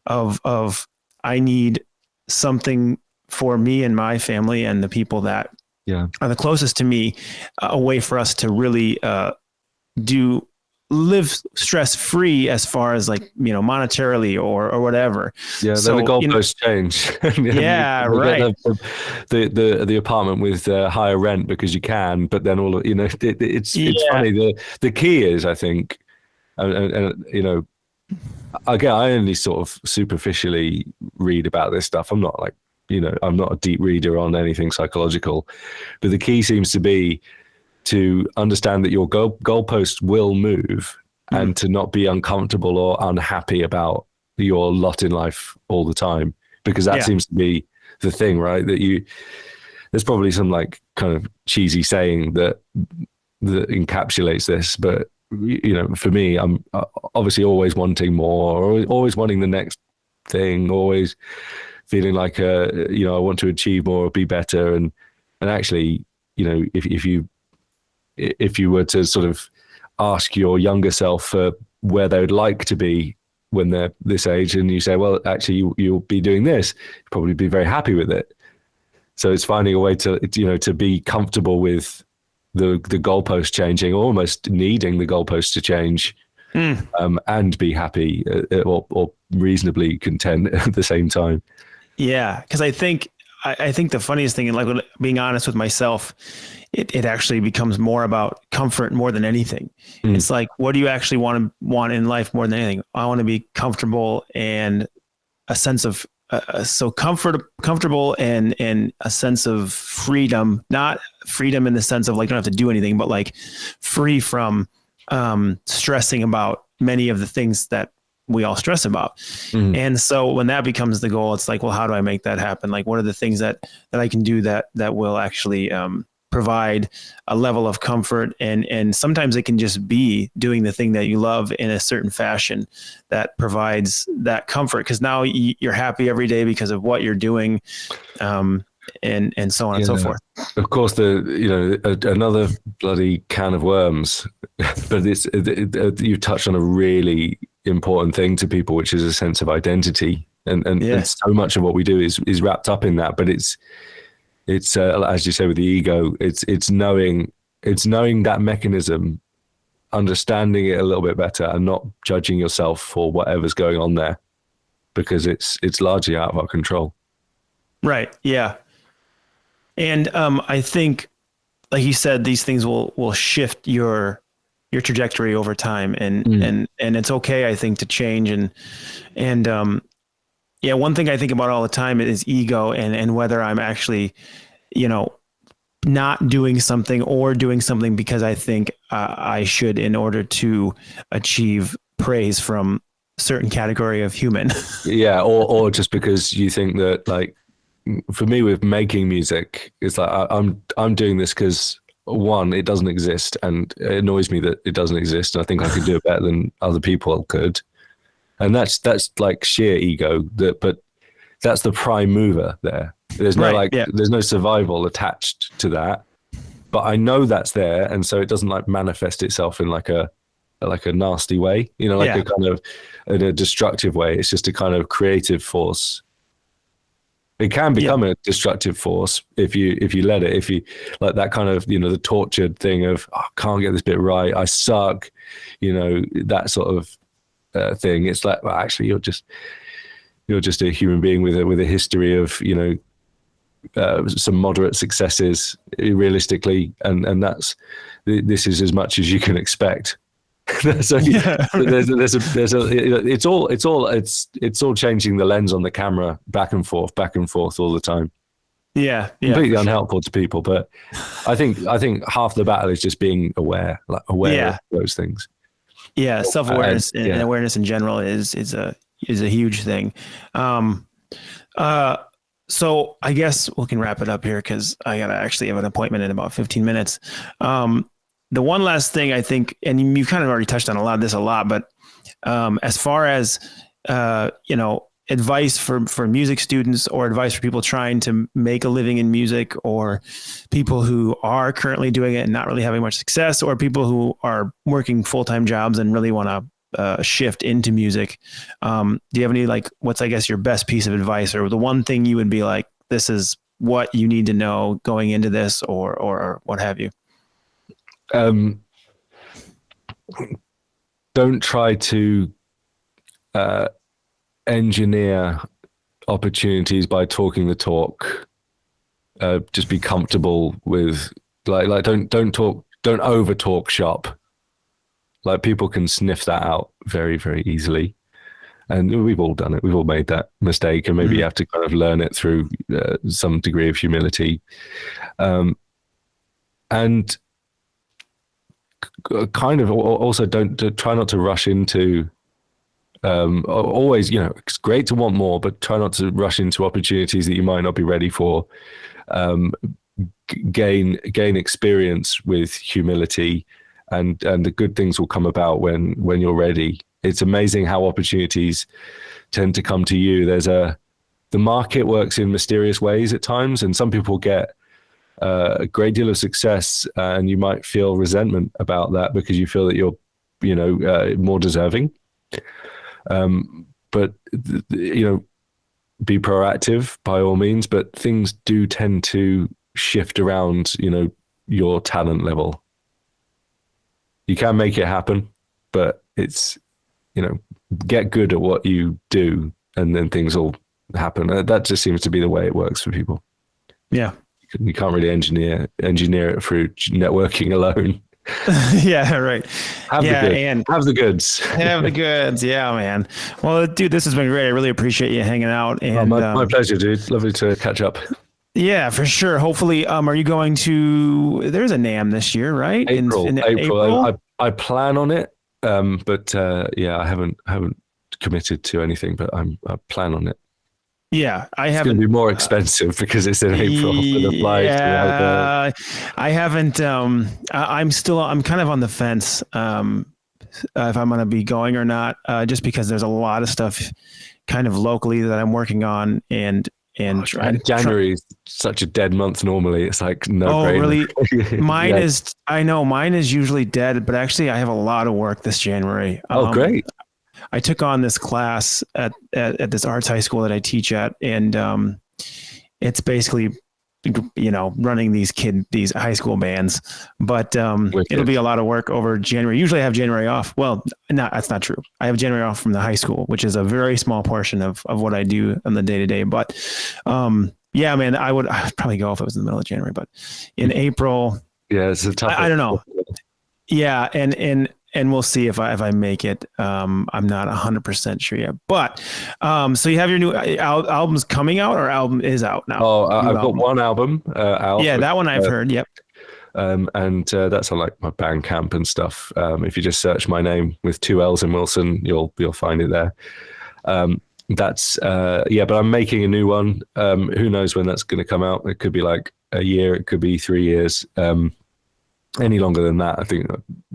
of I need something for me and my family and the people that are the closest to me, a way for us to really live stress free as far as like, monetarily or whatever. Yeah. So, then the goalposts change. Yeah. Right. The apartment with higher rent because you can, but then it's funny. The key is, I think, and again, I only sort of superficially read about this stuff. I'm not like, I'm not a deep reader on anything psychological, but the key seems to be to understand that your goalpost will move and to not be uncomfortable or unhappy about your lot in life all the time, because that seems to be the thing, right? There's probably some like kind of cheesy saying that encapsulates this, but for me, I'm obviously always wanting more, or always wanting the next thing, always feeling like, I want to achieve more or be better. And actually, if you were to sort of ask your younger self where they would like to be when they're this age, and you say, well, actually you'll be doing this, you'll probably be very happy with it. So it's finding a way to, to be comfortable with the goalpost changing, almost needing the goalpost to change, and be happy or reasonably content at the same time. Yeah. Cause I think the funniest thing, and like being honest with myself, it actually becomes more about comfort more than anything. It's like, what do you actually want in life more than anything? I want to be comfortable and a sense of, comfortable and a sense of freedom, not freedom in the sense of like, don't have to do anything, but like free from, stressing about many of the things that we all stress about. And so when that becomes the goal, it's like, well, how do I make that happen? Like, what are the things that I can do that will actually, provide a level of comfort, and sometimes it can just be doing the thing that you love in a certain fashion that provides that comfort, because now you're happy every day because of what you're doing, and so on and so forth. Of course, another bloody can of worms, but you touched on a really important thing to people, which is a sense of identity, and so much of what we do is wrapped up in that. But it's as you say with the ego, it's knowing that mechanism, understanding it a little bit better, and not judging yourself for whatever's going on there, because it's largely out of our control. Right. Yeah. And I think, like you said, these things will shift your trajectory over time, and it's okay, I think, to change. And one thing I think about all the time is ego, and whether I'm actually, not doing something or doing something because I think I should, in order to achieve praise from certain category of human. Yeah, or just because you think that, like, for me with making music, it's like I'm doing this because, one, it doesn't exist, and it annoys me that it doesn't exist, and I think I could do it better than other people could, and that's like sheer ego. But that's the prime mover there. There's no Right. Yeah. there's no survival attached to that, but I know that's there, and so it doesn't like manifest itself in like a nasty way, like Yeah. a kind of in a destructive way. It's just a kind of creative force. It can become a destructive force if you let it. If you like that kind of the tortured thing of, oh, I can't get this bit right, I suck, that sort of thing. It's like, well, actually, you're just a human being with a history of some moderate successes realistically, and this is as much as you can expect. So it's all changing the lens on the camera back and forth all the time. Yeah. Completely unhelpful to people, but I think half the battle is just being aware of those things. Yeah, self-awareness and awareness in general is a huge thing. So I guess we can wrap it up here because I gotta actually have an appointment in about 15 minutes. The one last thing I think, and you kind of already touched on a lot, but as far as advice for music students, or advice for people trying to make a living in music, or people who are currently doing it and not really having much success, or people who are working full-time jobs and really want to shift into music. Do you have any, like, what's, I guess, your best piece of advice, or the one thing you would be like, this is what you need to know going into this, or what have you? Don't try to engineer opportunities by talking the talk. Just be comfortable with like don't over talk shop. Like, people can sniff that out very, very easily, and we've all done it. We've all made that mistake, and maybe you have to kind of learn it through some degree of humility, and kind of also don't try not to rush into. Always, it's great to want more, but try not to rush into opportunities that you might not be ready for. Gain experience with humility, and the good things will come about when you're ready. It's amazing how opportunities tend to come to you. The market works in mysterious ways at times, and some people get a great deal of success, and you might feel resentment about that because you feel that you're, more deserving. But be proactive by all means, but things do tend to shift around, your talent level. You can make it happen, but it's, get good at what you do, and then things will happen. That just seems to be the way it works for people. Yeah. You can't really engineer it through networking alone. Yeah, right. Have the goods. Have the goods. Yeah, man. Well, dude, this has been great. I really appreciate you hanging out. And my pleasure, dude. Lovely to catch up. Yeah, for sure. Hopefully, are you going to? There's a NAMM this year, right? April. I plan on it, but I haven't committed to anything. But I plan on it. Yeah, I haven't. It's going to be more expensive because it's in April. Yeah, I haven't. I'm kind of on the fence if I'm going to be going or not, just because there's a lot of stuff kind of locally that I'm working on, and January is such a dead month normally. It's like no. Oh, really? Mine yeah. is. I know mine is usually dead, but actually I have a lot of work this January. Oh, great. I took on this class at this arts high school that I teach at, and it's basically, running these high school bands. But it'll be a lot of work over January. Usually I have January off. Well, no, that's not true. I have January off from the high school, which is a very small portion of what I do on the day-to-day. But yeah, man, I'd probably go if it was in the middle of January. But in April, yeah, it's a tough. I don't know. Yeah, and we'll see if I make it. I'm not 100% sure yet. But so you have your new album's coming out, or album is out now? Oh, I've got one album out. Yeah, that one I've heard. Yep. And that's on like my Bandcamp and stuff. If you just search my name with 2 L's in Willson, you'll find it there. But I'm making a new one. Who knows when that's going to come out? It could be like a year, it could be 3 years. Any longer than that, I think,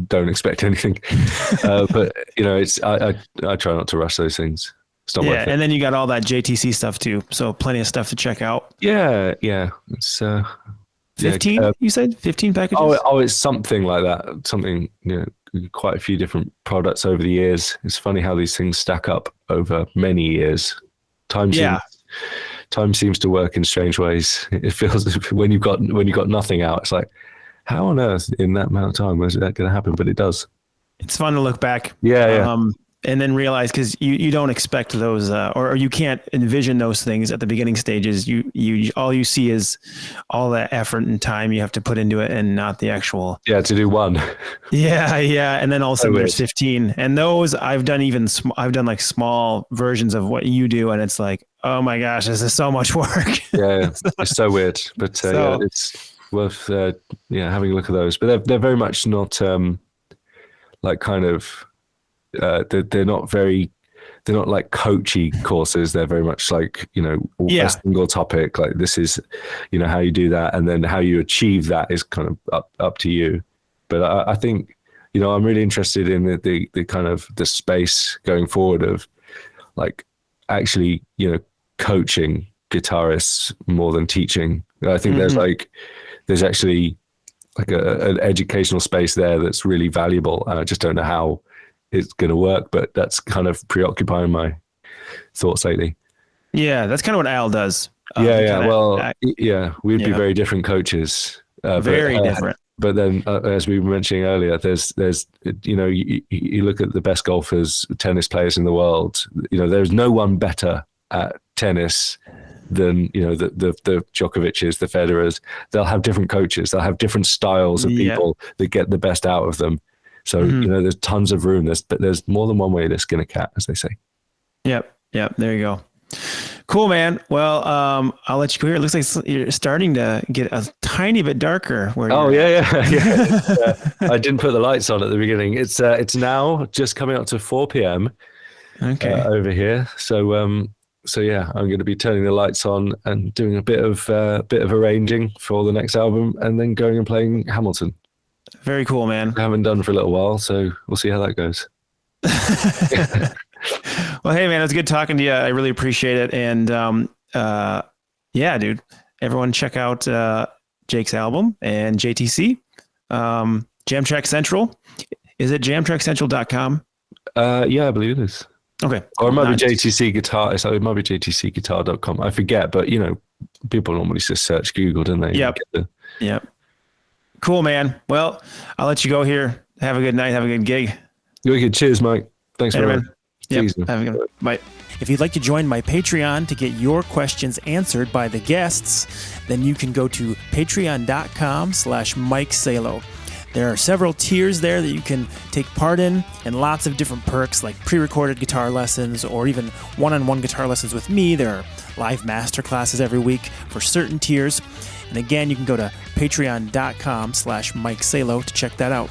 don't expect anything. But I try not to rush those things. It's not worth it. And then you got all that JTC stuff too, so plenty of stuff to check out. Yeah. It's 15. You said 15 packages. It's something like that. Something, quite a few different products over the years. It's funny how these things stack up over many years. Time seems to work in strange ways. It feels when you've got nothing out, it's like, how on earth in that amount of time was that going to happen? But it does. It's fun to look back. Yeah. And then realize, because you don't expect those, or you can't envision those things at the beginning stages. You all you see is all that effort and time you have to put into it, and not the actual. Yeah, to do one. Yeah. And then also there's 15, and those I've done like small versions of what you do, and it's like, oh my gosh, this is so much work. Yeah, it's so weird, but it's worth having a look at those. But they're very much not like kind of. They're not like coachy courses. They're very much like, a single topic. Like, this is, how you do that, and then how you achieve that is kind of up to you. But I think, I'm really interested in the kind of the space going forward of like actually, coaching guitarists more than teaching. I think there's actually like an educational space there that's really valuable. And I just don't know how it's going to work, but that's kind of preoccupying my thoughts lately. Yeah, that's kind of what Al does. We'd be very different coaches. Very different. But then, as we were mentioning earlier, there's you look at the best golfers, tennis players in the world. There's no one better at tennis than the Djokovic's, the Federers. They'll have different coaches. They'll have different styles of people that get the best out of them. So, there's tons of room. There's more than one way to skin a cat, as they say. Yep. There you go. Cool, man. Well, I'll let you go here. It looks like you're starting to get a tiny bit darker. Yeah. I didn't put the lights on at the beginning. It's now just coming up to 4 p.m. Over here. So I'm going to be turning the lights on and doing a bit of arranging for the next album, and then going and playing Hamilton. Very cool, man. I haven't done for a little while, so we'll see how that goes. Well, hey, man, it was good talking to you. I really appreciate it. And dude, everyone check out Jake's album and JTC. Jam Track Central. Is it jamtrackcentral.com? Yeah, I believe it is. Okay. Or it might be JTC Guitar. It might be jtcguitar.com. I forget, but people normally just search Google, don't they? Yep. Cool, man. Well, I'll let you go here. Have a good night. Have a good gig. Good. Cheers, Mike. Thanks very much. Yep. Have a good bye. If you'd like to join my Patreon to get your questions answered by the guests, then you can go to patreon.com/Mike Salo. There are several tiers there that you can take part in, and lots of different perks like pre-recorded guitar lessons or even one-on-one guitar lessons with me. There are live masterclasses every week for certain tiers. And again, you can go to patreon.com/Mike Salo to check that out.